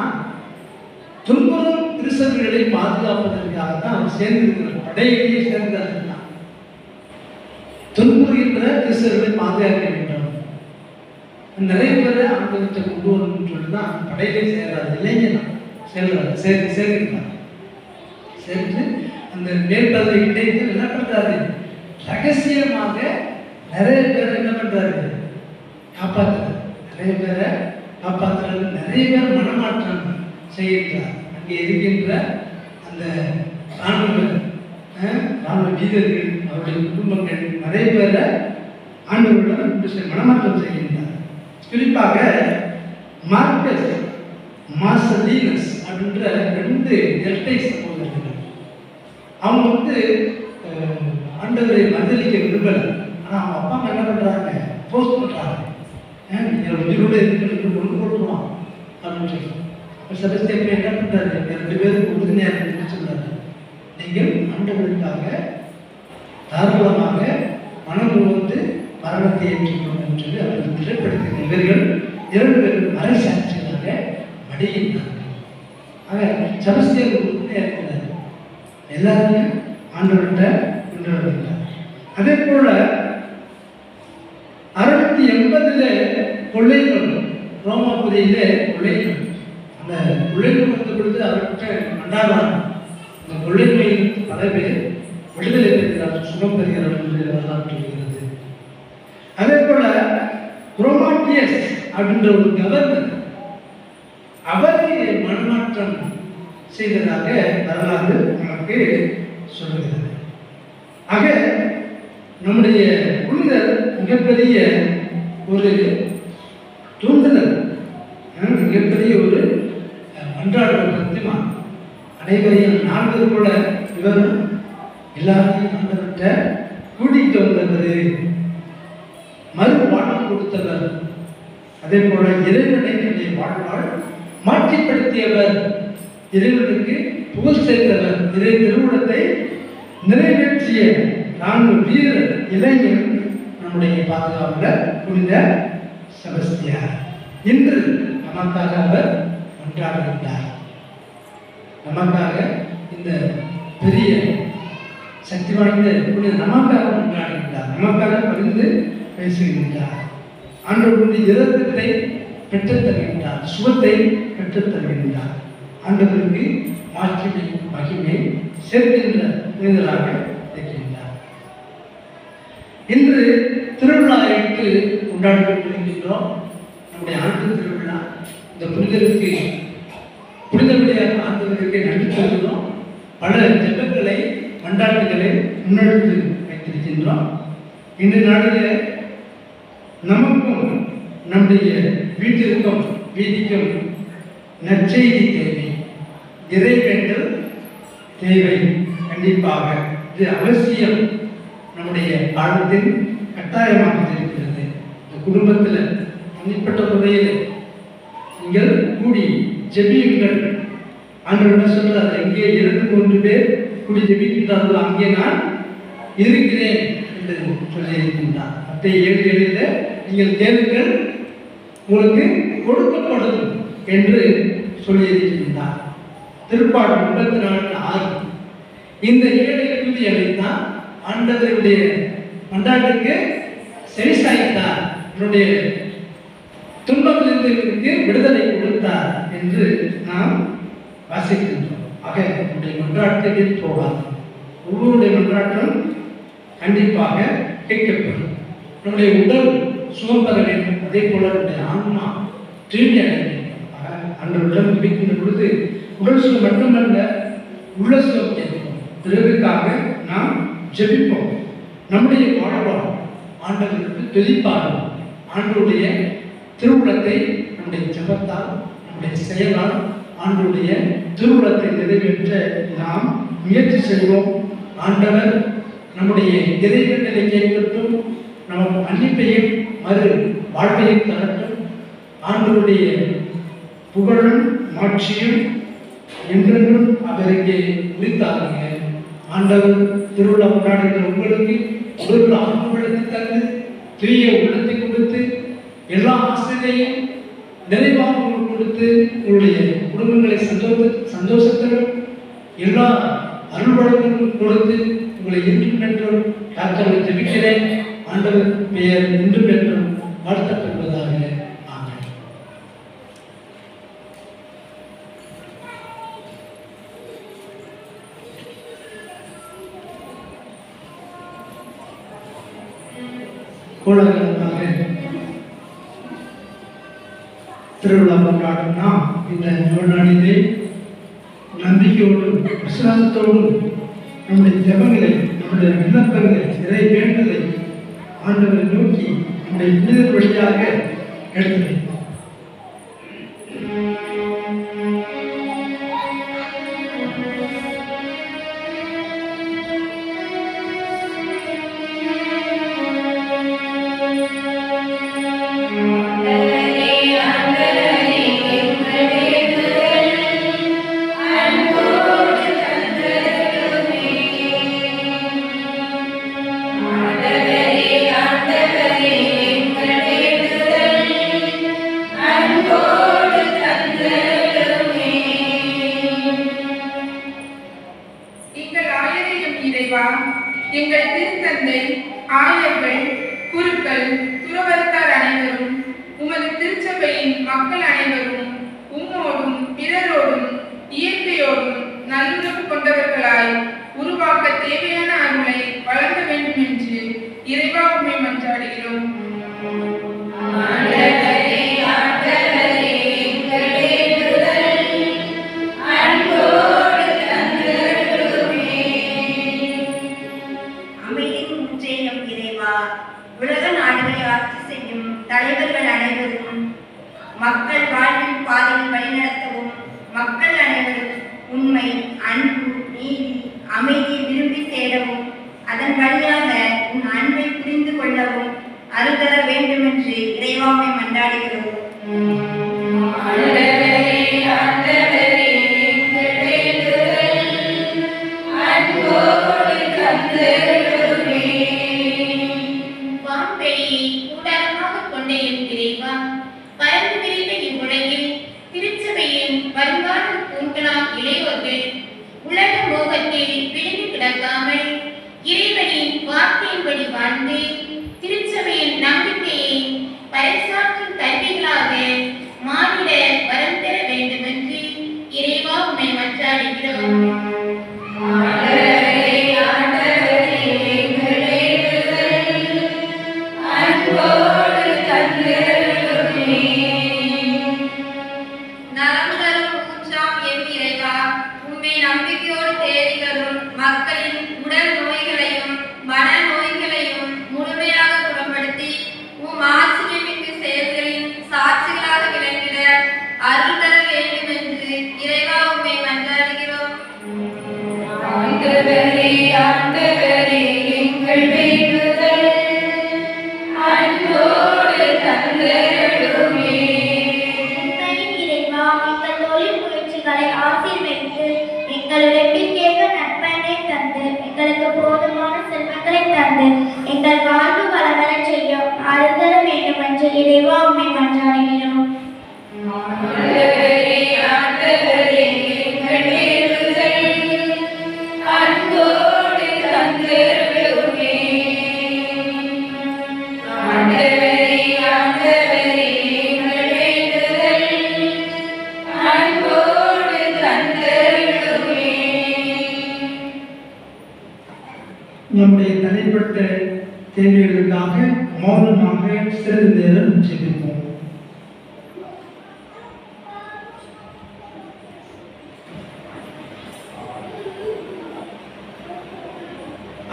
துன்புறும் கிறிஸ்தவர்களை பாதுகாப்பதற்காக தான் அவர் சேர்ந்திருக்கிறார். படையிலேயே சேர்ந்தார். துன்புறுகின்ற கிறிஸ்தவர்களை பாதுகாக்க வேண்டும். நிறைய பேரை ஆண்டவர்கிட்ட கொண்டு வரணும்னு சொல்லி தான் படையிலே சேர்றாரு. இளைஞர் சேர்றாரு, சேர்க்கிறார். சேர்ந்து அந்த மேல் பதவி கிடைத்து என்ன பண்றாரு? ரகசியமாக நிறைய பேர் என்ன பண்றாரு? காப்பாற்றுறாரு. நிறைய பேரை காப்பாற்றுறாரு. நிறைய பேர் மனமாற்றம் செய்கிறார். அங்கே இருக்கின்ற அந்த ராணுவ வீரர்கள், அவருடைய குடும்பங்கள் நிறைய பேரை ஆண்டவருடன் மனமாற்றம் செய்கின்றார். குறிப்பாக மார்க்கஸ் மார்சலீனஸ் அப்படின்ற 2 இரட்டை சகோதரர்கள். அவங்க ஆண்டவரை மறுதளிக்க விரும்பலை. ஆனால் அவங்க அப்பா அம்மா என்ன பண்ணுறாங்க? போஸ்ட் பண்ணுறாங்க. நீங்கள் உயிரோடு இருக்கிறது கொண்டு போட்டுருவான் அப்படின்னு சொல்லி. இப்போ செபஸ்தியார் என்ன பண்ணுறாரு? 2 பேருக்கு உறுதியாக சொல்றாரு, நீங்கள் ஆண்டவருக்காக தாராளமாக மனம் வந்து மரணத்தை ஏற்றுக்கொள்ளும் சொல்லி அவர்கள் திரைப்படுத்தின இவர்கள் 2 பேரும் அரை சாட்சிகளாக மடியினார்கள். ஆக செபஸ்தியார் உறுதியாக இருக்கிறார். எல்லாருமே ஆண்டவர்கிட்ட கொண்டு வருகிறார். அதே போல 680 கொள்ளைகள் ரோமாபுரியிலே கொள்ளைகள். அந்த கொள்ளைகள் வந்த பொழுது அவர்கிட்ட மண்டாடுறாங்க. அந்த கொள்ளைகளில் பல பேர் விடுதலை பெறுகிறார், சுகம் பெறுகிறார் என்று வரலாற்று இருக்கிறது. அதே போல குரோமாட்டியஸ் அப்படின்ற ஒரு கவர்னர், அவரை மனமாற்றம் செய்ததாக வரலாறு நமக்கு சொல்லுகிறது. ஆக நம்முடைய புனிதர் மிகப்பெரிய ஒரு தூண்டுதல், மிகப்பெரிய ஒரு மன்றாடுதல். பத்திமா அனைவரையும் 4 கூட இவரும் எல்லாரையும் ஆண்டவர்கிட்ட கூட்டிகிட்டு வந்தவர், மறுவாழ்வு கொடுத்தவர். அதே போல இறைவனை வாழ்வாள் மாற்றிப்படுத்தியவர், இறைவனுக்கு புகழ் சேர்த்தவர், இறை திருவுளத்தை நிறைவேற்றிய 4 வீரர் இளைஞர் நம்முடைய பாதுகாவலர் புனித செபஸ்தியார். இன்று நமக்காக அவர் கொண்டாடுகின்றார். நமக்காக இந்த பெரிய சக்தி வாய்ந்த புனித நமக்காக கொண்டாடுகின்றார். நமக்காக பரிந்து பேசுகின்றார். ஆண்டவருடைய இரக்கத்தை பெற்றுத் தருகின்றார், சுகத்தை பெற்றுத் தருகின்றார். ஆண்டவருக்கு மாட்சிமை மகிமை சேர்க்கின்ற புனிதராக இருக்கின்றார். இன்று திருவிழா எடுத்து கொண்டாடி கொண்டிருக்கின்றோம். நம்முடைய ஆண்டு திருவிழா. இந்த புனிதருக்கு புனிதவழியாக ஆண்டவருக்கு நன்றி சொல்கிறோம். பல ஜெபங்களை மன்றாட்டுகளை முன்னெடுத்து வைத்திருக்கின்றோம். இந்த நாளில் நமக்கும் நம்முடைய வீட்டிற்கும் வீதிக்கும் நற்செய்தி தேவை, இறைவேண்டல் தேவை. கண்டிப்பாக இது அவசியம், நம்முடைய காலத்தில் கட்டாயமாக இருக்கிறது. இந்த குடும்பத்தில் தனிப்பட்ட முறையில் நீங்கள் கூடி ஜெபியுங்கள். ஆண்டவர் என்ன சொல்றார்? எங்கே 2-3 பேர் கூடி ஜெபிக்கின்றார்களோ அங்கே நான் இருக்கிறேன் என்று சொல்லியிருக்கின்றார். மத்தேயு 7:7 நீங்கள் கேளுங்கள் உங்களுக்கு கொடுக்கப்படும் என்று சொல்லியிருக்கின்றார். திருப்பாடு 34:6 இந்த 7 கூடி அழைத்தான் ஆண்டவருடைய மன்றாட்டுக்கு செவிசாய்த்தார், என்னுடைய துன்பத்திலிருந்து இவருக்கு விடுதலை கொடுத்தார் என்று நாம் வாசிக்கின்றோம். ஆக நம்முடைய மன்றாட்டுக்கு போகாது, ஒவ்வொருடைய மன்றாட்டும் கண்டிப்பாக கேட்கப்படும். நம்முடைய உடல் சுகம் பெற வேண்டும், அதே போல நம்முடைய ஆன்மா தூய்மை அடைய வேண்டும். அன்றைய ஜெபிக்கின்ற பொழுது உடல் சுகம் மட்டுமல்ல, உள்ள சுகம் கேட்போம். பிறருக்காக நாம் ஜெபிப்போம். நம்முடைய வாழ்வால் ஆண்டவருக்கு தெளிப்பாடும். ஆண்டவருடைய திருவுளத்தை நம்முடைய ஜெபத்தால் நம்முடைய செயலால் ஆண்டவருடைய திருவுளத்தை நிறைவேற்ற நாம் முயற்சி செய்வோம். ஆண்டவர் நம்முடைய இறைவேண்டலை கேட்கட்டும், நமக்கு மன்னிப்பையும் மறு வாழ்வையும் தரட்டும். ஆண்டவருடைய புகழும் மாட்சியும் என்றென்றும் அவருக்கு உரித்தாருங்க. ஆண்டவர் திருவிழா கொண்டாடுகிற உங்களுக்கு ஒரு ஆத்மவளத்தை தந்து தூய உள்ளத்தை கொடுத்து எல்லா ஆசிரியையும் நிறைவாக கொடுத்து உங்களுடைய குடும்பங்களை சந்தோஷத்திலும் எல்லா அருள்வளங்களும் கொடுத்து உங்களை என்றும் என்றும் டாக்டரை ஜெபிக்கிறேன். ஆண்டவர் பெயர் என்றும் என்றும் வாழ்த்தப்படுவதாக. ஆமென். கோலாகலமாக திருவிழா கொண்டாடும் நாம் இந்த நூற்றாண்டிலே நம்பிக்கையோடும் விசுவாசத்தோடும் நம்முடைய ஜெபங்களை, நம்முடைய விண்ணப்பங்களை, இறை வேண்டுதலை ஆண்டவரை நோக்கி நம்முடைய புனிதர் வழியாக எடுத்து வைப்போம். எங்கள் திருத்தந்தை, ஆயர்கள், குருக்கள், துறவரத்தார் அனைவரும், உமது திருச்சபையின் மக்கள் அனைவரும் உம்மோடும் பிறரோடும் இயற்கையோடும் நல்லுறவு கொண்டவர்களாய் உருவாக்க தேவையான அருளை வழங்க வேண்டும் என்று இறைவா உம்மை மன்றாடுகிறோம். உலக நாடுகளை ஆட்சி செய்யும் தலைவர்கள் அனைவரும் மக்கள் வாழ்வின் பாதையில் வழிநடத்தவும், மக்கள் அனைவரும் உண்மை, அன்பு, நீதி, அமைதியை விரும்பி தேடவும், அதன் வழியாக உன் அன்பை புரிந்து கொள்ளவும் அருள் தர வேண்டும் என்று இறைவாமை மன்றாடுகிறோம். உலக மோகத்தில் விழுந்து கிடக்காமல் இறைவனின் வார்த்தையின்படி வாழ்ந்து திருச்சபையின் நம்பிக்கையை பறைசாற்றும் கருவிகளாக மாறிட வரம் பெற வேண்டும் என்று இறைவா உம்மை மன்றாடுகிறோம். மக்களின் உடல் நோய்களையும் மன நோய்களையும் முழுமையாக குணப்படுத்தி உம் ஆச்சரியமிகு செயல்களின் சாட்சிகளாக விளங்கிட அருள் தர வேண்டும் என்று இறைவா உம்மை மன்றாடுகிறோம். எங்கள் வேண்டுதல் அன்போடு தந்தருளுமே. இறைவா, எங்கள் தொழில் முயற்சிகளை ஆசீர்வதித்து எங்களுடைய நற்பயனை தந்து எங்களுக்கு போதுமான செல்வங்களை தந்து எங்கள் வாழ்வு வளமர செய்ய அருள் தர வேண்டும் என்று இறைவா உம்மை மன்றாடுகிறோம். நம்முடைய தனிப்பட்ட தேவைகளுக்காக மௌனமாக சிறிது நேரம் ஜெபிப்போம்.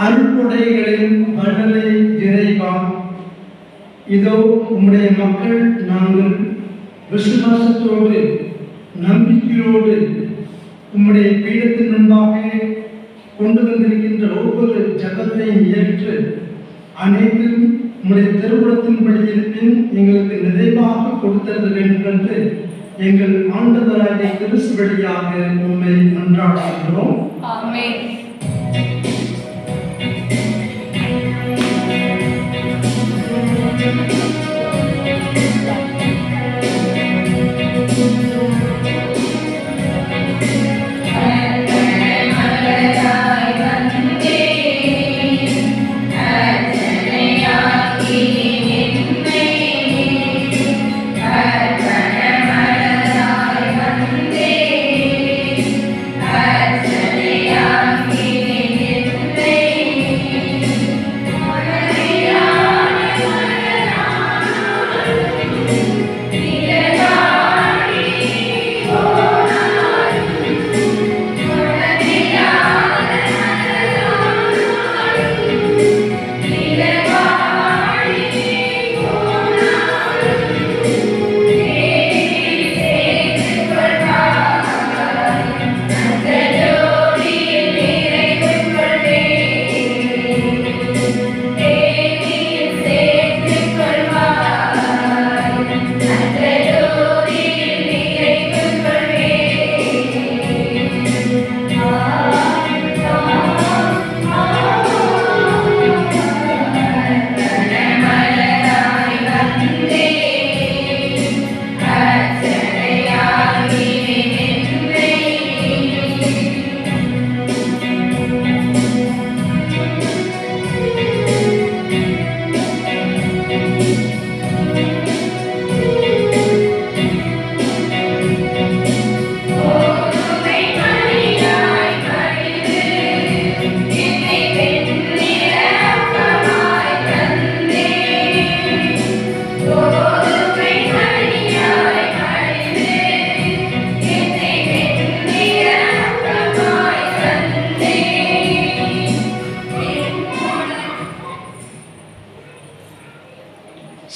அருள்கொடைகளின் வள்ளலை இறைவா, இதோ உம்முடைய மக்கள் நாங்கள் விசுவாசத்தோடு நம்பிக்கையோடு உம்முடைய பீடத்தின் முன்பாக கொண்டு வந்திருக்கின்ற ஒவ்வொரு ஜபத்தையும் ஏற்று அனைத்தும் உம்முடைய திருவுளத்தின் படியிருப்பின் எங்களுக்கு நிறைவாக கொடுத்தது வேண்டும் என்று எங்கள் ஆண்டவராகிய கிறிஸ்து வழியாக உம்மை மன்றாடுகிறோம். ஆமென்.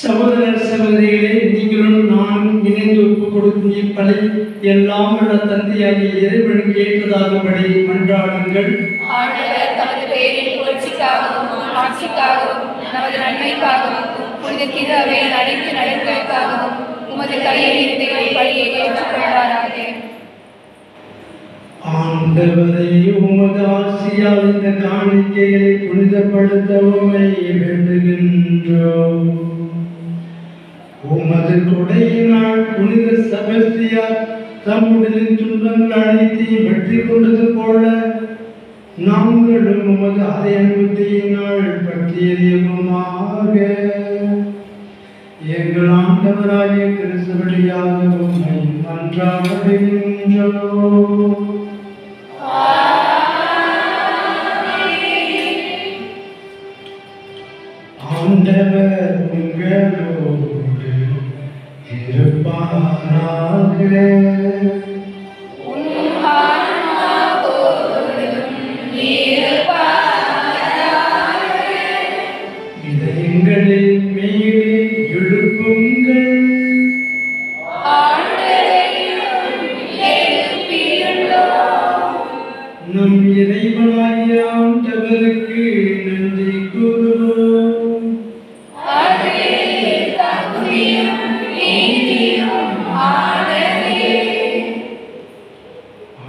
சகோதர சகோதரிகளே, நீங்களும் நானும் இணைந்து ஒப்புக் கொடுக்கும் இப்பலி எல்லாம் உள்ள தந்தையாகிய இறைவனுக்கு ஏற்றதாகும்படி மன்றாடுங்கள். ஆண்டவர் தமது பெயரின் புகழ்ச்சிக்காகவும் ஆட்சிக்காகவும் நமது நன்மைக்காகவும் புனித திரு அவையின் அனைத்து நலன்களுக்காகவும் உமது கையில் இருந்து பலியை ஏற்றுக்கொள்வாராக. ஆண்டவரே, உமது ஆசியால் இந்த காணிக்கைகளை புனிதப்படுத்த உம்மை வேண்டுகின்றோம். உமது கொடையினால் புனித செபஸ்தியார் தம்முடைய துன்பங்கள் அனைத்தையும் வெற்றி கொண்டது போல நாங்களும் உமது அதே அனுமதியினால் பற்றியறியவுமாக எங்கள் ஆண்டவராகிய கிறிஸ்து வழியாக உம்மை மன்றாடுகின்றோம். ஆண்டவர் உங்களோடு இருப்பாராக. இதயங்களை மேலே எழுப்புங்கள். நம் இறைவனாகிய ஆண்டவருக்கு நன்றி கூறுவோம்.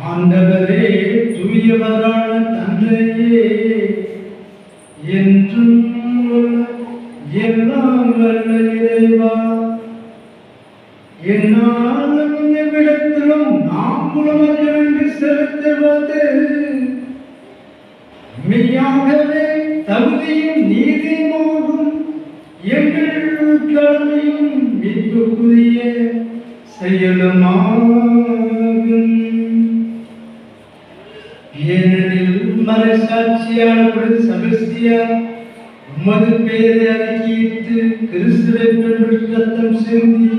ஆண்டவரே, தூயவரான தந்தையே, என்றும் எல்லாம் வல்ல இறைவா, என்னாலும் எவ்விடத்திலும் நாம் உலக நன்றி செலுத்துவது மெய்யாகவே தகுதியும் நீதியுமாகும். எங்கள் கடமையும் மீட்புக்குரிய செயலுமாகும். ஏனெனில் மறைசாட்சியான செபஸ்தியார் உமது பெயரை அறிக்கையிட்டு கிறிஸ்துவை பெற்று ரத்தம் சிந்தி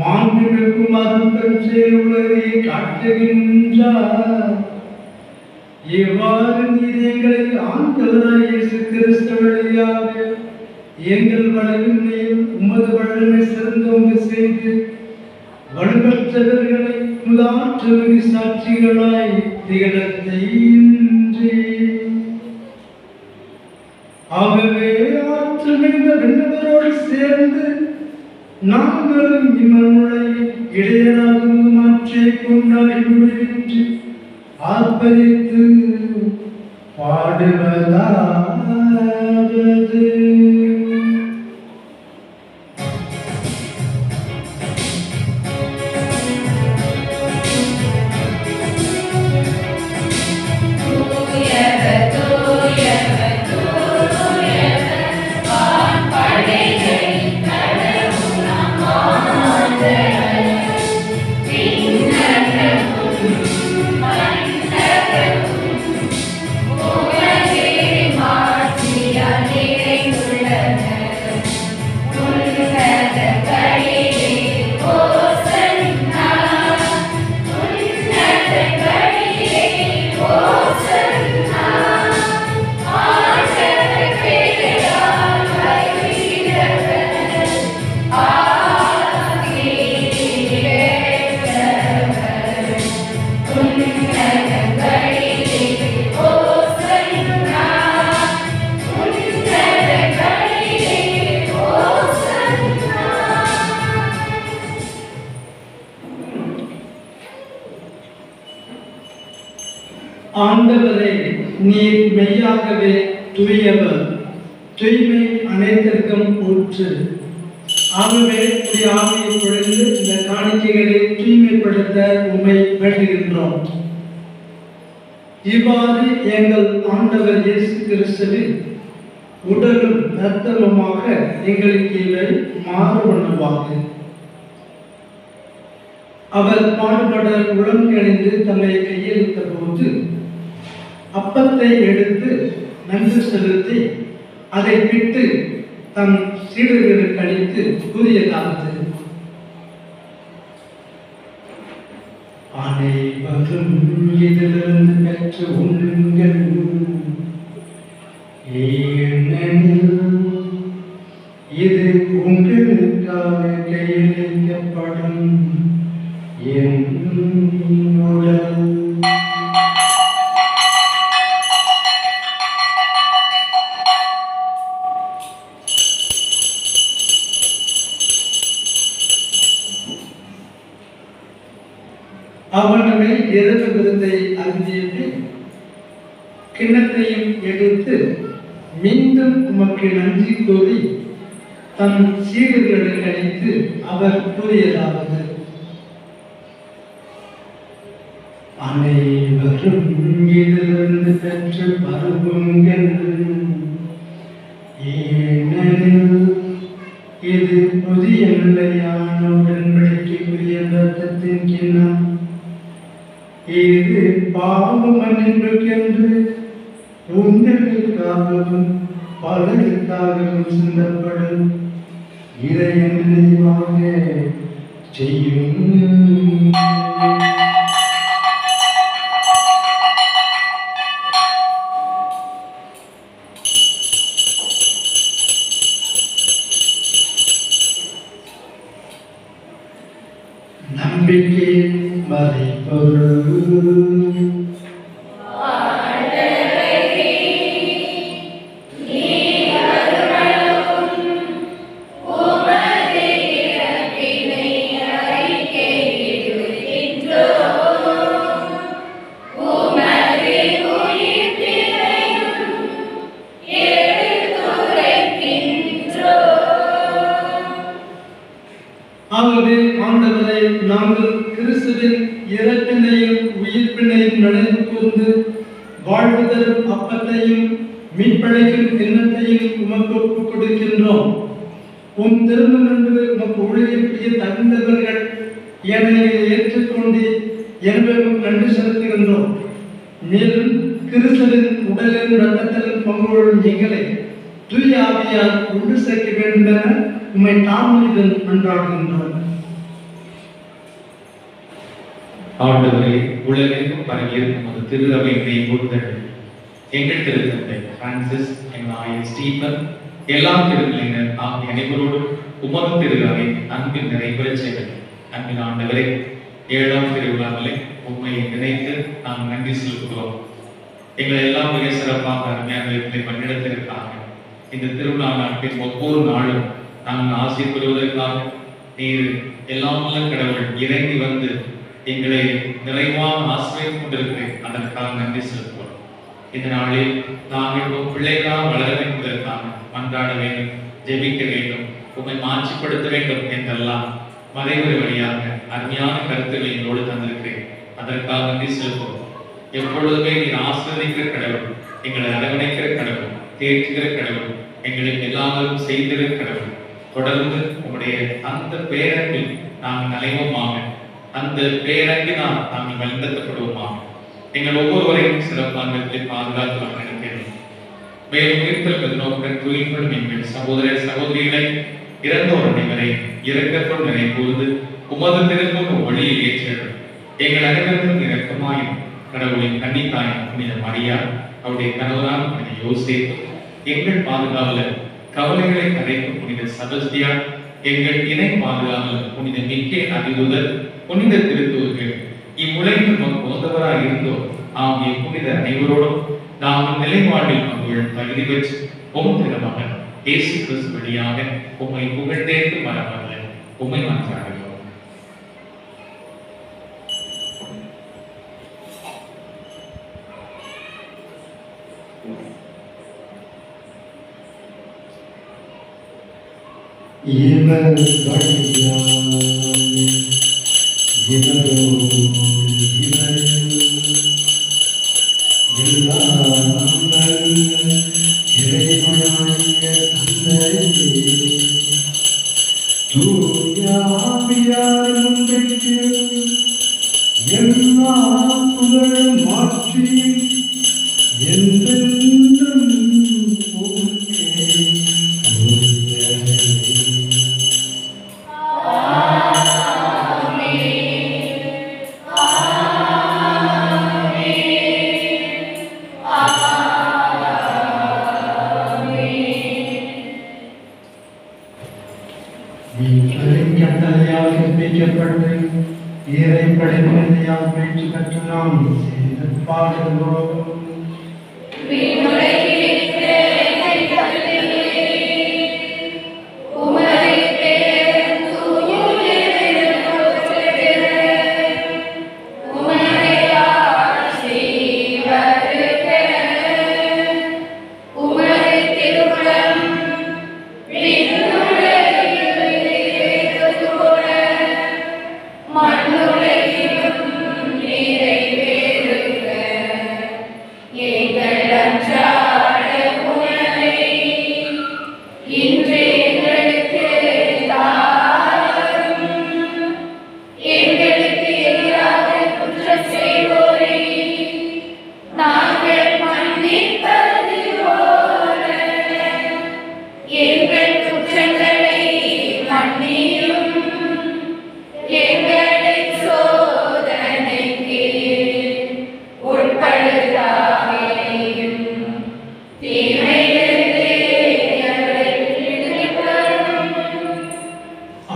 மாண்புமிகும் அரும்பெரும் செயல் உலகை காட்டுகின்றார். இவ்வாறு நீர் எங்களை ஆண்டவராகிய இயேசு கிறிஸ்து வழியாக எங்கள் வலிமையில் உமது வல்லமை சிறந்தோங்க செய்து வலுவற்றவர்களை முதாற்றமிகு சாட்சிகளாய் திகழத்தை ஆகவே ஆற்றல் மிகுந்த விண்ணவரோடு சேர்ந்து நாங்களும் இம்மனுடைய இடையராகும் மாற்றியை கொண்டாடி முடிவின்றி ஆர்ப்பரித்து பாடுவதாவது. ஆண்டவரே, நீர் மெய்யாகவே தூயவர், தூய்மை அனைத்திற்கும் ஊற்று. ஆகவே ஆவியை பொழிந்து இந்த காணிக்கைகளை தூய்மைப்படுத்த உம்மை வேண்டுகின்றோம். இவ்வாறு எங்கள் ஆண்டவர் இயேசு கிறிஸ்துவின் உடலும் இரத்தமுமாக எங்களுக்கு இவை மாறுபடுவாக. அவர் பாடுபட உளங்கணிந்து தம்மை கையளித்த போது அப்பத்தை எடுத்து நன்றி செலுத்தி அதை பிட்டு தம் சீடர்களுக்கு அளித்து கூறியதாவது: அனைவரும் இதிலிருந்து பெற்று உண்ணுங்கள், ஏனெனில் இது உங்களுக்காக கையளிக்கப்படும் என் உடல். அவனமே இரவு விருந்தை அருந்தியது கிண்ணத்தையும் எடுத்து மீண்டும் உமக்கு நன்றி கூறி தம் சீடர்களுக்கு அளித்து அவர் கூறியதாவது: அனைவரும் இதிலிருந்து பெற்று பருகுங்கள், ஏனெனில் இது புதிய நிலையான உடன்படிக்கைக்குரிய இரத்தத்தின் கிண்ணம். இது பாவ மன்னிப்புக்கென்று உங்களுக்காகவும் பலருக்காகவும் சிந்தப்படும். இதை நினைவாக செய்யும். நம்பிக்கை மறைபொருள். ஆகவே ஆண்டவரை, நாங்கள் கிறிஸ்துவின் இறப்பினையும் உயிர்ப்பினையும் நினைவு கூர்ந்து வாழ்வு தரும் அப்பத்தையும் மீட்பளிக்கும் கிண்ணத்தையும் உமக்கு ஒப்புக் கொடுக்கின்றோம். உம் திருமணன்று உமக்கு ஊழியக்கூடிய தகுந்தவர்கள் ஏனையை ஏற்றுக்கொண்டு என்பதும் நன்றி செலுத்துகின்றோம். மேலும் கிறிஸ்துவின் உடலின் இரத்தத்திலும் பங்குகளும் எங்களை தூய ஆவியால் ஒன்று சேர்க்க வேண்டும் என உம்மை தாழ்மையுடன் கொண்டாடுகின்றோம். ஆண்டவரே, உலகெங்கும் பரவியிருக்கும் ஒரு திரு அவையினை கூறுதல் எங்கள் திருத்தந்தை பிரான்சிஸ், எங்கள் ஆயர் ஸ்டீபன், எல்லா திருவிழினர் ஆகிய அனைவரோடும் உமது திரு அவை அன்பின் நிறைவேறச் செய்வது. அன்பின் ஆண்டவரே, 7ஆம் திருவிழாவிலே உண்மை நினைத்து நாம் நன்றி செலுத்துகிறோம். எங்களை எல்லாம் மிக சிறப்பாக அருமையாக பணியிடத்திற்காக இந்த திருவிழா நாட்டின் ஒவ்வொரு நாளும் நாங்கள் ஆசை பெறுவதற்காக நீர் எல்லாம் வல்ல கடவுள் இறங்கி வந்து எங்களை நிறைவாக ஆசிரியர் கொண்டிருக்கிறேன். அதற்காக நன்றி செலுத்துவோம். இந்த நாளில் நாங்கள் பிள்ளைகளாக வளர வைப்பதற்காக மன்றாட வேண்டும், ஜெபிக்க வேண்டும், உண்மை மாற்றிப்படுத்த வேண்டும் என்றெல்லாம் மறைமுறை வழியாக அருமையான கருத்துக்களை எங்களோடு தந்திருக்கிறேன். அதற்காக நன்றி செலுத்துவோம். எப்பொழுதுமே நீர் ஆசிரியக்கிற கடவுள், எங்களை அரவணைக்கிற கடவுள், தேற்றுகிற கடவுள், எங்களுக்கு எல்லாரும் செய்திருக்கிற கடவுள். தொடர்ந்து உங்களுடைய அந்த பேரன்பில் நாங்கள் நலைவோமாக, அந்த பேரன்பினால் நாங்கள் வழிநடத்தப்படுவோமாக. எங்கள் ஒவ்வொருவரையும் சிறப்பான பாதுகாத்து வழிநடத்துகிறோம். மேலும் உயிர்த்தல் நோக்குடன் தூய்மைப்படும் எங்கள் சகோதர சகோதரிகளை இறந்தோர் அனைவரை இரக்கத்தோடு நினைப்போது உமது திரும்பும் ஒளியில் ஏற்றிடும். எங்கள் அனைவருக்கும் இரக்கமாயும் கடவுளின் கன்னித்தாயும் புனித மரியா, அவருடைய கணவரான புனித யோசேப்பு, எங்கள் பாதுகாவலர் கவலைகளை கரைக்கும் புனித செபஸ்தியான், எங்கள் இணை பாதுகாவலர் புனித மிக்கேல் அதிதூதர், புனித திருத்தூதர்கள், இவ்வுலகில் நமக்கு உதவராக இருந்தோம் ஆகிய புனித அனைவரோடும் நாம் நிலைவாழ்வில் பங்குகள் தகுதி பெற்று உம் திருமகன் இயேசு கிறிஸ்து வழியாக உம்மை புகழ்ந்தேற்று மரமல்ல உம்மை மன்றாடுகிறோம். இவர் வழியாய் இவரோடு இவரில் எல்லாம் இறைவனாகிய தந்தையே, தூய ஆவியார் ஒன்றைக்கு எல்லா புகழும் மாற்றியும் என்றென்றும் உமக்கே உரியவே. கட்டளையால் கற்பிக்கப்பட்டு இறை படைப்பினையால் பயிற்சி பெற்று நாம் செய்து பாடுகிறோம்.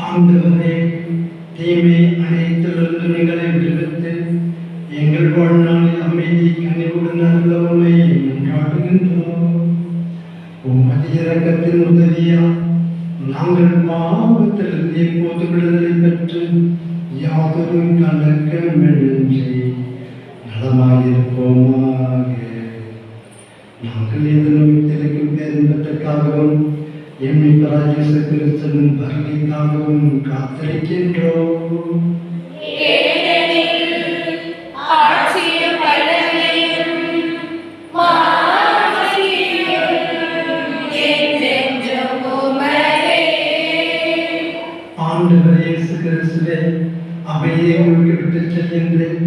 ஆண்டவரே, தீமை அனைத்திலிருந்து எங்களை விடுவித்து எங்கள் வாழ்நாளில் அமைதி கனிவுடன் அருளவுமை கொண்டாடுகின்றோம். உமது இரக்கத்தின் உதவியால் நாங்கள் பாவத்திலிருந்து எப்போது விடுதலை பெற்று யாதொரு கலக்கமின்றி நலமாயிருப்போமாக. நாங்கள் எதிர்நோக்கியிருக்கும் பேரின்பத்திற்காகவும் எம்மை பராஜிச கிறிஸ்துவின் வருகைக்காகவும் காத்திருக்கின்றோம். ஆண்டவர் இயேசு கிறிஸ்துவே, அமைதியை உங்களுக்கு விட்டுச் செல்கின்றேன்,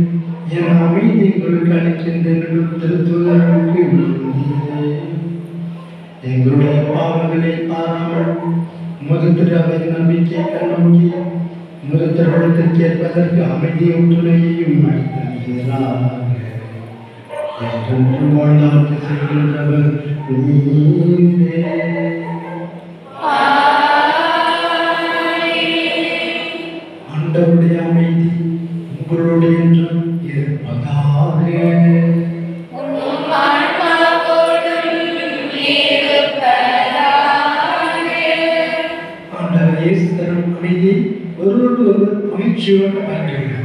என் அமைதியை உங்களுக்கு அளிக்கின்றேன் என்று திருத்தூதர்களுக்கு எழுதினீரே. எங்களுடைய பாவங்களை பாராமல் உமது திருவை நம்பிக்கை கண்ணோக்கி உமது திருவிழத்திற்கு ஏற்பதற்கு அமைதியும் துணையையும் அளித்தீராக. என்றென்றும் வாழ்நாள் செய்கின்றவர் நீரே. ஆண்டவருடைய அமைதி உங்களோடு என்றும் இருப்பதாக. உம் ஆன்மாவோடும் இருப்பதாக. தரும் அமைதியை ஒருவரோடு ஒருவர் மகிழ்ச்சியோடு பயன்படுகிறது.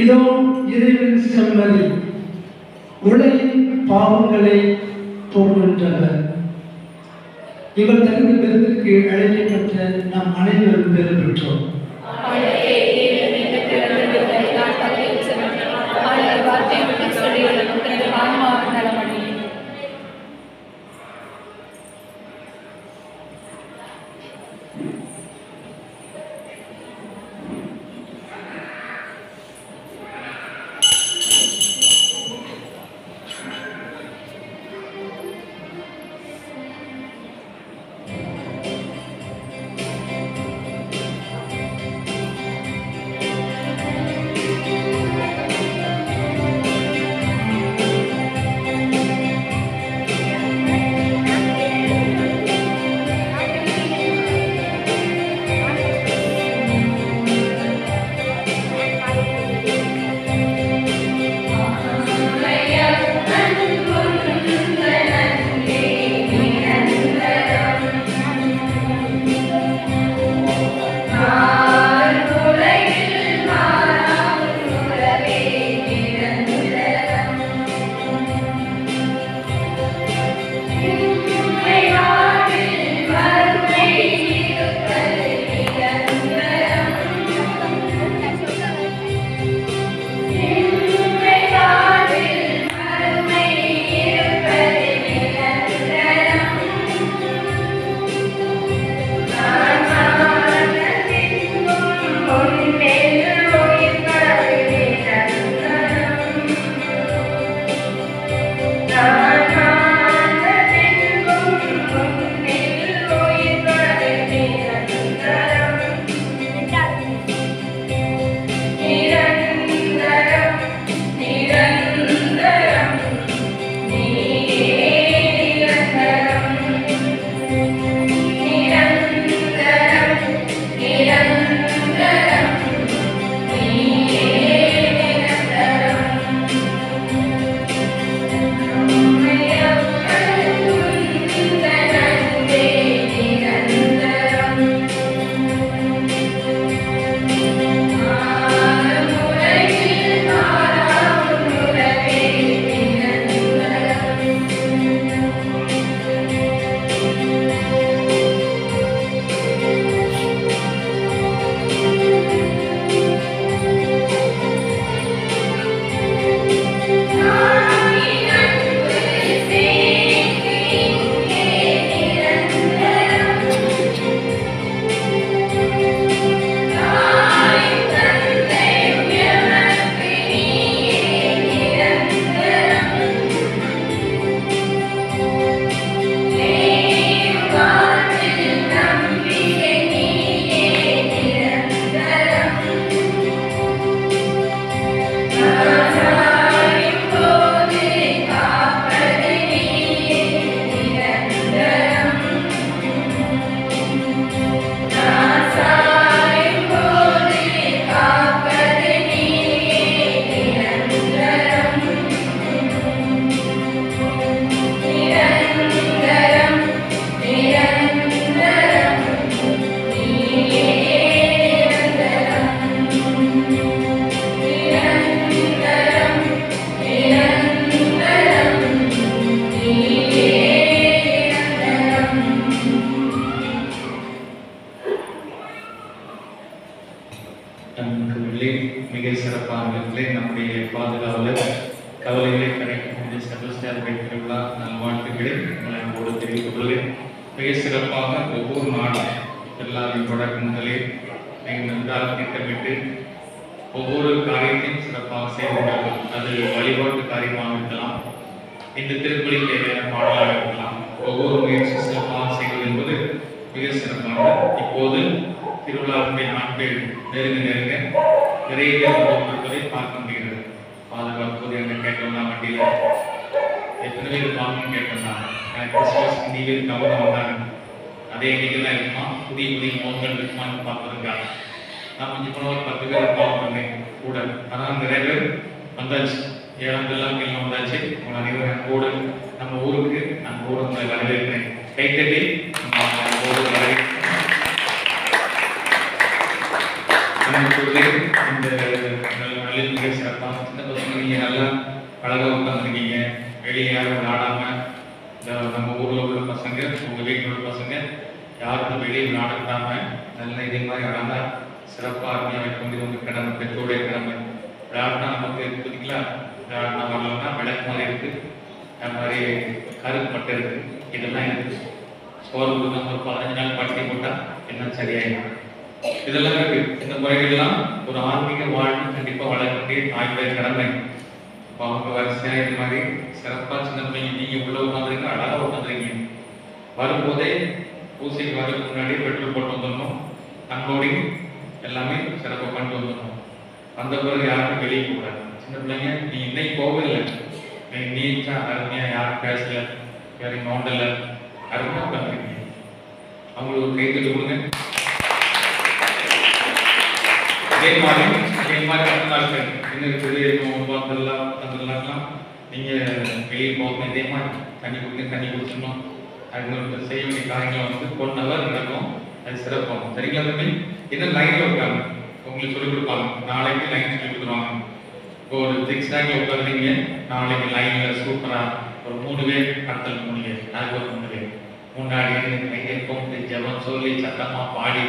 இதோ இறைவன் செம்மறி உலகின் பாவங்களை போகின்றவர். இவர் தகுந்த பெருந்துக்கு அழைக்கப்பட்ட நாம் அனைவரும் பெரு பெற்றோம். உள்ளே மிக சிறப்பான நம்முடைய பாதுகாவலர் கவலைகளை கரைக்கக்கூடிய செபஸ்டியார் திருவிழா நல்வாழ்த்துக்களை உங்களோடு தெரிவித்துக் கொள்கிறேன். மிக சிறப்பாக ஒவ்வொரு நாளும் எல்லாரையும் தொடக்கங்களே மிக நன்றாக திட்டமிட்டு ஒவ்வொரு காரியத்தையும் சிறப்பாக செய்கிறார்கள். அது வழிபாட்டு காரியமாக இருக்கலாம், இந்த திருப்பலி தேவையான பாடலாக இருக்கலாம். ஒவ்வொரு முயற்சி சிறப்பாக செய்வது என்பது மிக சிறப்பானது. இப்போது திருவிழாவுடைய நாட்கள் நெருங்க நிறைய இருப்பதை பார்க்க முடிகிறது. பாதுகாப்பு என்ன கேட்டோம்னா வண்டியில் எத்தனை பேர் பார்க்கணும்னு கேட்டோம்னா கிறிஸ்துமஸ் நீங்கள் கவனம் வந்தாங்க. அதே எண்ணிக்கை தான் இருக்குமா, புதிய மோதல் இருக்குமான்னு பார்த்துருக்காங்க. நான் கொஞ்சம் போன ஒரு 10 பேர் கால் பண்ணேன் கூட. ஆனால் நிறைய பேர் வந்தாச்சு, 7 எல்லாம் வந்தாச்சு. உங்கள் அனைவரும் கூட நம்ம ஊருக்கு நான் கூட உங்களை வரவேற்கிறேன். கைத்தட்டி நம்ம ஊருக்கு வரவேற்கிறேன். இந்த நல்ல மிக சிறப்பாக சின்ன பசங்க நீங்கள் நல்லா அழகாக உட்காந்துருக்கீங்க. வெளியே யாரும் விளையாடாமல் நம்ம ஊரில் உள்ள பசங்க, உங்கள் வீட்டில் உள்ள பசங்க யாருக்கும் வெளியே விளையாடாமல் நல்ல இதே மாதிரி அழகாக சிறப்பாக அருமையாக வைக்க வேண்டியது உங்கள் கடமை, பெற்றோடைய கடமை. விளையாடினா நமக்கு புதிக்கலாம், விளையாடினா வரலன்னா விளக்கு மாதிரி இருக்குது, அது மாதிரி கருப்பு பட்டு இருக்குது, இதெல்லாம் இருக்குது. சோறு கொடுக்காம ஒரு 15 நாள் பட்டி போட்டால் என்ன சரியாயிடும். இதெல்லாம் இருக்கு. இந்த முறைகள்லாம் ஒரு ஆன்மீக வாழ்வு கண்டிப்பாக வளர்க்கக்கூடிய தாய்வுடைய கடமை. இப்போ அவங்க வரிசையாக இது மாதிரி சிறப்பாக சின்ன பிள்ளைங்க நீங்கள் உள்ள உட்காந்துருங்க, அழகாக உட்காந்துருங்க. வரும்போதே பூசைக்கு வரதுக்கு முன்னாடி பெட்ரோல் போட்டு வந்துடணும், அங்கோடி எல்லாமே சிறப்பாக பண்ணிட்டு வந்துடணும். வந்த பிறகு யாருக்கும் வெளியே போகக்கூடாது. சின்ன பிள்ளைங்க நீ இன்னைக்கு போகவில்லை, நீச்சா அருமையாக யாரும் பேசல, யாரையும் நோண்டலை, அருமையாக உட்காந்துருக்கீங்க. அவங்களுக்கு ஒரு கைத்தட்டு கொடுங்க. இதே மாதிரி அந்த நாட்கள் இன்னும் பெரிய தந்தெல்லாம் நீங்கள் வெளியே போகணும். இதே மாதிரி தண்ணி குடிச்சிடணும். அது செய்ய வேண்டிய காரியங்களை 1 hour நடக்கும். அது சிறப்பாகும். சரிங்களா தம்பி? இன்னும் லைனில் உட்காந்து உங்களுக்கு சொல்லிக் கொடுப்பாங்க. நாளைக்கு லைன் சொல்லி கொடுத்துருவாங்க. இப்போ ஒரு 6 ரேங்கில் உட்காந்துருங்க. நாளைக்கு லைனில் சூப்பராக ஒரு 3 பேர், அடுத்த 3 பேர், நாளைக்கு ஒரு 3 பேர் முன்னாடி கையை போட்டு ஜபம் சொல்லி சத்தமாக பாடி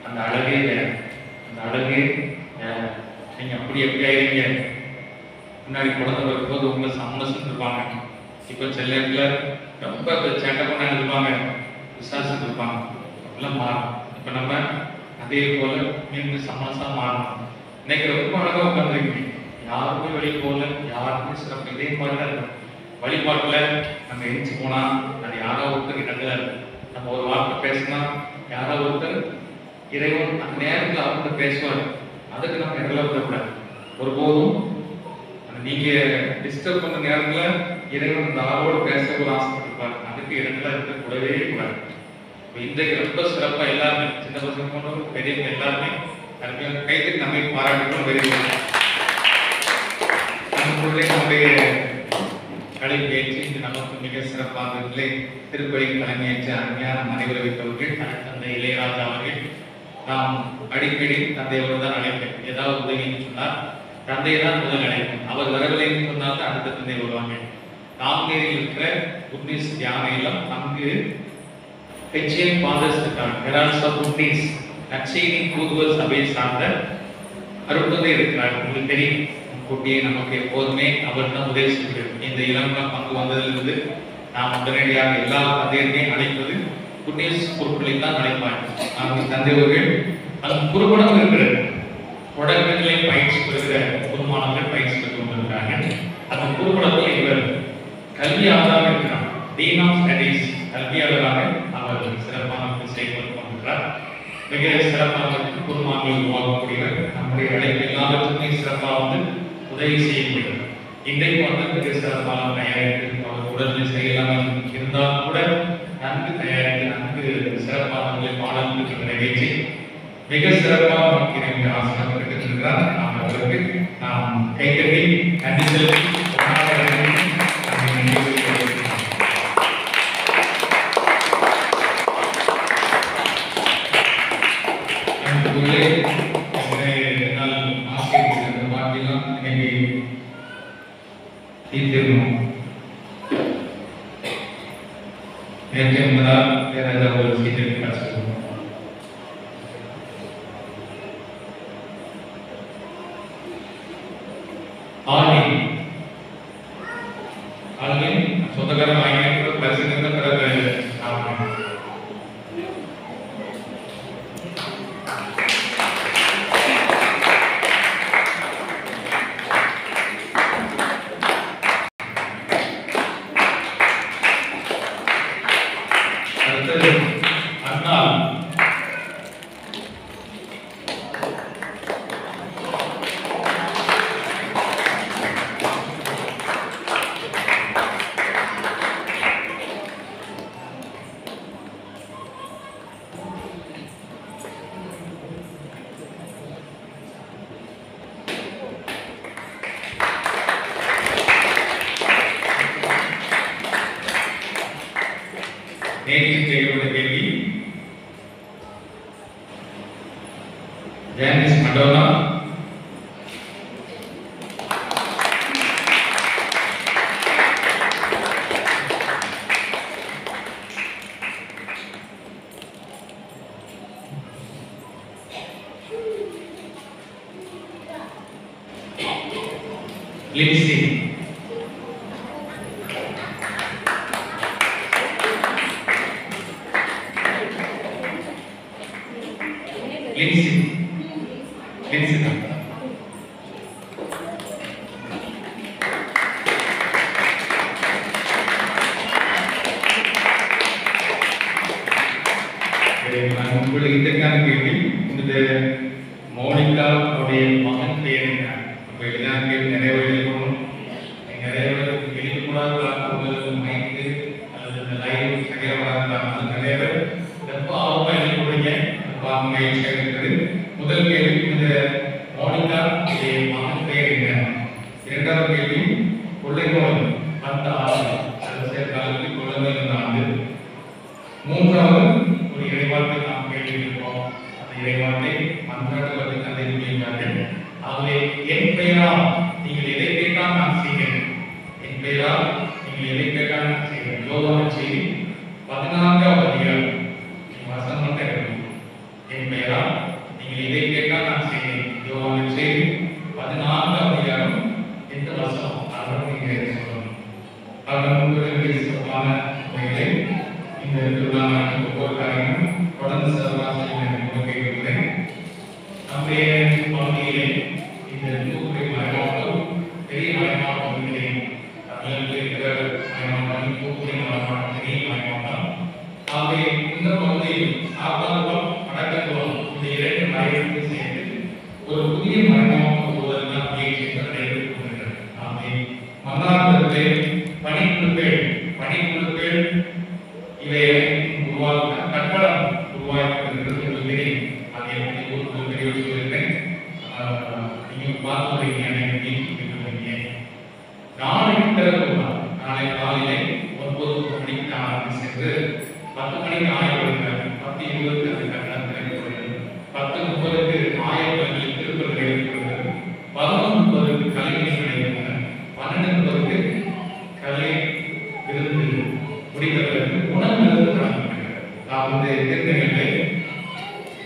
அந்த அழகே வேறு. அந்த அழகே நீங்கள் அப்படி எப்படி ஆயிருங்க. முன்னாடி குழந்தை வரும்போது உங்களை சம்மசம் இருப்பாங்க. இப்போ சில இடத்துல ரொம்ப சேட்டை பண்ண இருப்பாங்க, விசாரிச்சு இருப்பாங்க. அப்படிலாம் மாறும். இப்போ நம்ம அதே போல மீண்டும் சம்மசமாக மாறணும். இன்னைக்கு ரொம்ப அழகாக உட்காந்துருக்கீங்க. யாருமே வெளியே போகல, யாருமே சிறப்பு. இதே மாதிரி தான் இருக்கும். வழிபாட்டில் நம்ம எரிச்சு போனால் அது யாரோ ஒருத்தர் இடத்துல நம்ம ஒரு வார்த்தை பேசினா யாரோ ஒருத்தர் இறைவன் அந்த நேரத்தில் அவங்க பேசுவார். அதுக்கு நம்ம இடத்துல விடக்கூடாது ஒருபோதும். நீங்கள் டிஸ்டர்ப் பண்ண நேரத்தில் இறைவன் அந்த ஆளோடு பேச ஒரு ஆசைப்பட்டிருப்பார். அதுக்கு இடத்துல இருக்கக்கூடவே கூடாது. இன்றைக்கு ரொம்ப சிறப்பாக எல்லாருமே சின்ன பசங்க போனோம், பெரியவங்க எல்லாருமே அருமையாக கைத்துக்கு நம்மை பாராட்டுகிறோம். பெரியவங்க நம்முடைய கலை பேச்சு இந்த நமக்கு மிக சிறப்பாக திருப்பலி தலைமையேற்ற அருமையான மனைவரை வைத்தவர்கள் தந்தை இளையராஜா அவர்கள். நாம் அடிக்கடி தந்தையோடு தான் அழைப்பேன். ஏதாவது உதவின்னு சொன்னார் தந்தையை தான் முதல் அழைப்பேன். அவர் வரவில்லைன்னு சொன்னால் தான் அடுத்த தந்தை வருவாங்க. நாங்குநேரில் இருக்கிற குட்னீஸ் தியான இல்லம், அங்கு ஹெச்எம் ஃபாதர்ஸ் இருக்காங்க. ஹெரால்ட்ஸ் ஆஃப் குட்னீஸ் நற்செய்தி தூதுவர் சபையை சார்ந்த அருட்தந்தை இருக்கிறார். உங்களுக்கு தெரியும், குட்டியை நமக்கு எப்போதுமே அவர் தான் உதவி செய்கிறார். இந்த இளம்பரம் பங்கு வந்ததிலிருந்து நாம் உடனடியாக எல்லா தந்தையுமே அழைப்பது குட்னீஸ் பொருட்களை தான் அழைப்பாங்க. அவங்க தந்தையவர்கள் அந்த குறுபடம் இருக்கிறது. தொடக்கங்களை பயிற்சி பெறுகிற குருமானவர்கள் பயிற்சி பெற்று கொண்டிருக்கிறாங்க. அந்த குறுபடத்தில் இவர் கல்வியாளராக இருக்கிறார். டீன் ஆஃப் ஸ்டடீஸ் கல்வியாளராக அவர் சிறப்பான செயல்பட்டு கொண்டிருக்கிறார். மிக சிறப்பாக குருமானங்கள் உருவாக்கக்கூடியவர். நம்முடைய அழைப்பு எல்லாவற்றுமே சிறப்பாக உதவி செய்யப்படுகிறது. இன்றைக்கு மிக சிறப்பாக தயாரித்து அவர் உடல்நிலை செய்யலாம் இருந்தால் கூட நன்கு தயாரித்து நன்கு சிறப்பான பாடல்களுக்கு நிறைவேற்றி மிக சிறப்பாக நமக்கு ஆசனம் பெற்றிருக்கிறார். நாம் அவருக்கு நாம் கைத்தட்டி நன்றி செலுத்தி தீர்த்திருந்தோம். நேற்று முதல் ஏதாவது ஒரு சீட்டிற்கு காசு அதுலேயும் சொந்தக்காரன் வாங்கி பரிசுங்க பிறகு ஆகணும். அடுத்தது அண்ணா நேற்று கேட்கப்பட்ட கேள்வி ஜானிஸ் மடோனா லின்சி உங்களுக்கு இதற்கான கேள்வி இந்த மோனிகா அவருடைய மகன் பேர் என்ன? இப்போ இதான் கேள்வி நிறைய எழுதணும், நிறைய எழுதக்கூடாது, மைக்கு அல்லது இந்த லைவ் சகரமாக நிறைய பேர் ரொம்ப ஆர்வமாக எழுதக்கூடிய மகிழ்ச்சியாக இருக்கிறது. முதல் கேள்வி இந்த மோனிகா அவருடைய மகன் பேர் என்ன? இரண்டாவது கேள்வி கொள்ளைக்கோளம் அந்த ஆண்டு அரசியல் காலத்தில் கொள்ளைந்த ஆண்டு. மூன்றாவது ஒரு இறைவார்த்தை நாம் கேட்டிருக்கிறோம். அந்த இறைவார்த்தை மன்றாடுவதை தந்தை கூறியிருக்கிறார்கள். ஆகவே என் பெயரால் நீங்கள் எதை கேட்டால் நான் செய்கிறேன், என் பெயரால் நீங்கள் எதை கேட்டால் நான் செய்கிறேன். யோவான் செய்தி 14வது அதிகாரம் வசனம் கேட்கணும். என் பெயரால் நீங்கள் எதை கேட்டால் நான் செய்கிறேன். யோவான் செய்தி 14வது அதிகாரம் எந்த வசனம் அதற்கு நீங்கள் சொல்லணும். அவர் உங்களுக்கு சொந்தமான முறைகளை இந்த திருவிழாவின் ஒவ்வொரு காரியமும் தொடர்ந்து சிறப்பாக கேட்கிறேன். நம்முடைய பகுதியிலே இந்த தூத்துக்குடி மலைமாவட்டம் பெரிய மலைமாவட்டம் தமிழகத்தில் இருக்கிற மலைமாவட்டம் தூத்துக்குடி மலைமாவட்டம் பெரிய மலைமாவட்டம். ஆகவே இந்த பகுதியில் சாத்தாங்குளம் வடக்கங்குளம் இந்த இரண்டு மலைகளுக்கு சேர்ந்து ஒரு புதிய மலைமாவட்டம் உருவாக்க முயற்சிகள் நடைபெற்றுக் கொண்டிருக்கிறது. ஆகவே மன்னார்குளத்திலே பணிக்குழுக்கள் இவை உருவாக்க கட்டடம் உருவாக்கப்படுகிறது. அதை எப்படி ஊருக்கு தெரிவித்துள்ளேன். நீங்கள் பார்த்துள்ளீங்க, நாளைக்கு திறந்துள்ளார். நாளை காலையிலே 9 மணிக்கு நான் சென்று 10 மணிக்கு ஆய்வு 10:20 அந்த கட்டணம் திறக்கப்படுகிறது. 10:30 ஆய்வுகளில் திருப்பதி நடைபெறுகிறது. 11:30 கலைஞர் நடைபெறுகிறது. 12:30 கலை விருந்து முடிந்தவர்களுக்கு உணவு நடத்தப்படுகிறது. நாம் வந்து திருநெல்வேலியை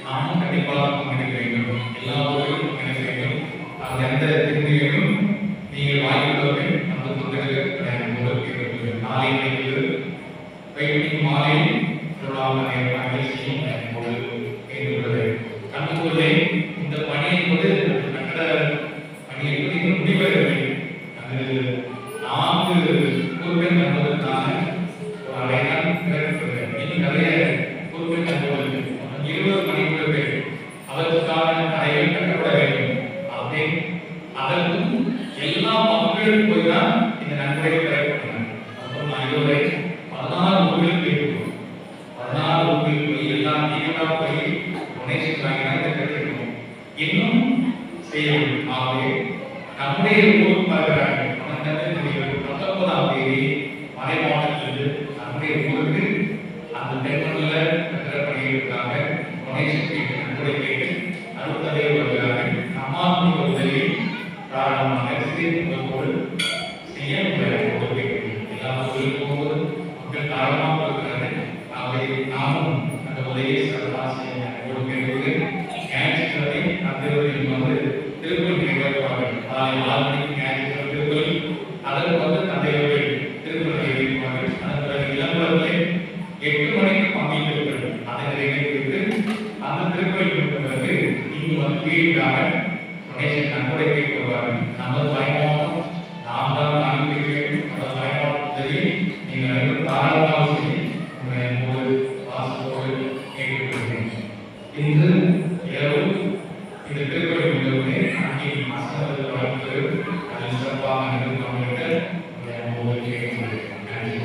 நாமும் கண்டிப்பாக பங்கெடுக்க வேண்டும், எல்லாவர்களும் பங்கெடுக்க வேண்டும். அது எந்த திருநெல்வேலியும் நீங்கள் வாய்ப்புள்ளவர்கள் அந்த புத்தகங்கள் உங்களுக்கு நாளை மாலையில் நிகழ்ச்சியும் கேட்டுள்ளது. கண்டுகொள்ளே இந்த பணி என்பது கட்டட பணி என்பது இன்னும் முடிவடையவில்லை. அது 4 கூறுகள் என்பதற்கான ஒரு அடையாளம் கிடைக்கிறது. இன்னும் நிறைய கூறுகள் கண்டுள்ளது. 20 மணிக்கூறுகள் அதற்கான அறைகள் கட்டப்பட வேண்டும். அதற்கும் எல்லா மக்களும் போய் தான் இந்த நன்கொடைகள் கிடைக்கப்பட்டன. அப்புறம் நான் இதுவரை 16 ஊர்களுக்கு போயிருக்கோம். 16 ஊர்களுக்கு போய் எல்லாம் தீவிரமாக போய் டொனேஷன் வாங்கினா கிடைக்கணும். இன்னும் செய்ய வேண்டும். ஆகவே நம்முடைய ஊருக்கு பார்க்கிறாங்க. 19ஆம் தேதி மலை மாவட்டத்திலிருந்து நம்முடைய ஊருக்கு அந்த டெம்பனில் கட்டட பணிகளுக்காக டொனேஷன் கேட்டு நன்கொடை கேட்டு அறுபத்ததே வருகிறார்கள். அம்மாவுடைய உதவி காரணமாக சிறிய செய்ய முடியாது. எல்லா ஊர்களுக்கும் போகும்போது மக்கள் காரணமாக இருக்கிறார்கள். ஆகவே நாமும் அந்த உதவியை சிறப்பாக செய்ய கொடுக்கிறது. ஞாயிற்றுக்கிழமை அத்திருவதில் வந்து திருக்குறள் நிகழ்வார்கள். காலை 6 மணிக்கு ஞாயிற்றுக்கிழமை திருக்குறள், அதற்கு வந்து தந்தையர்கள் திருக்குறள் நமது பயணம் நாம் தான் அனுப்பிக்கிறேன் நமது பயணம் சரி நீங்கள் அனைவரும் தாராளமாக சரி உங்களை வாசத்தோடு கேட்டுக்கொள்கிறேன். இன்று இரவு இந்த திருப்பதி நிகழ்வுகளை அங்கே ஆசிரியர்கள் வளர்த்து அதில் சிறப்பாக நிகழ்வுகளை கேட்டுக்கொள்கிறேன். நன்றி.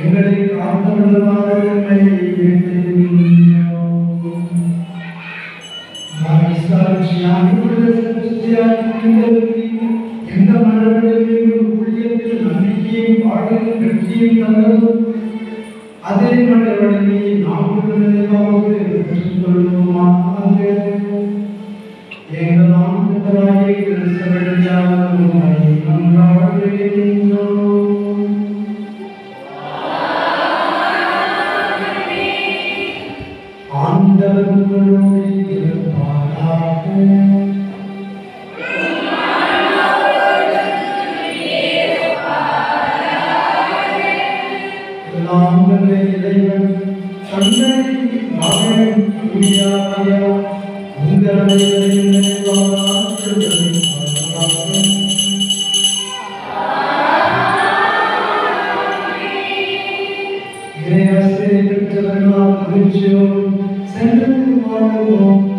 எங்களை காத்தவர்களாக எந்த மனதிலும் ஊழியத்தில் நம்பிக்கையும் வாழ்க்கையும் வெற்றியும் தந்ததும் அதே மனவழியை நாங்கள் பெற்றுக்கொள்வோமாக. எங்கள் ஆண்டவராகிய கிறிஸ்து வழியாக உம்மை மன்றாடுகிறோம். ஆண்டவர் உங்களோடு இருப்பாராக. நாங்களே இறைவன் தந்தை மகன் தூயாவிய உங்களை இறையாசிரியை பெற்றவர்களால் மகிழ்ச்சியோடு சென்று வாழ்வோம்.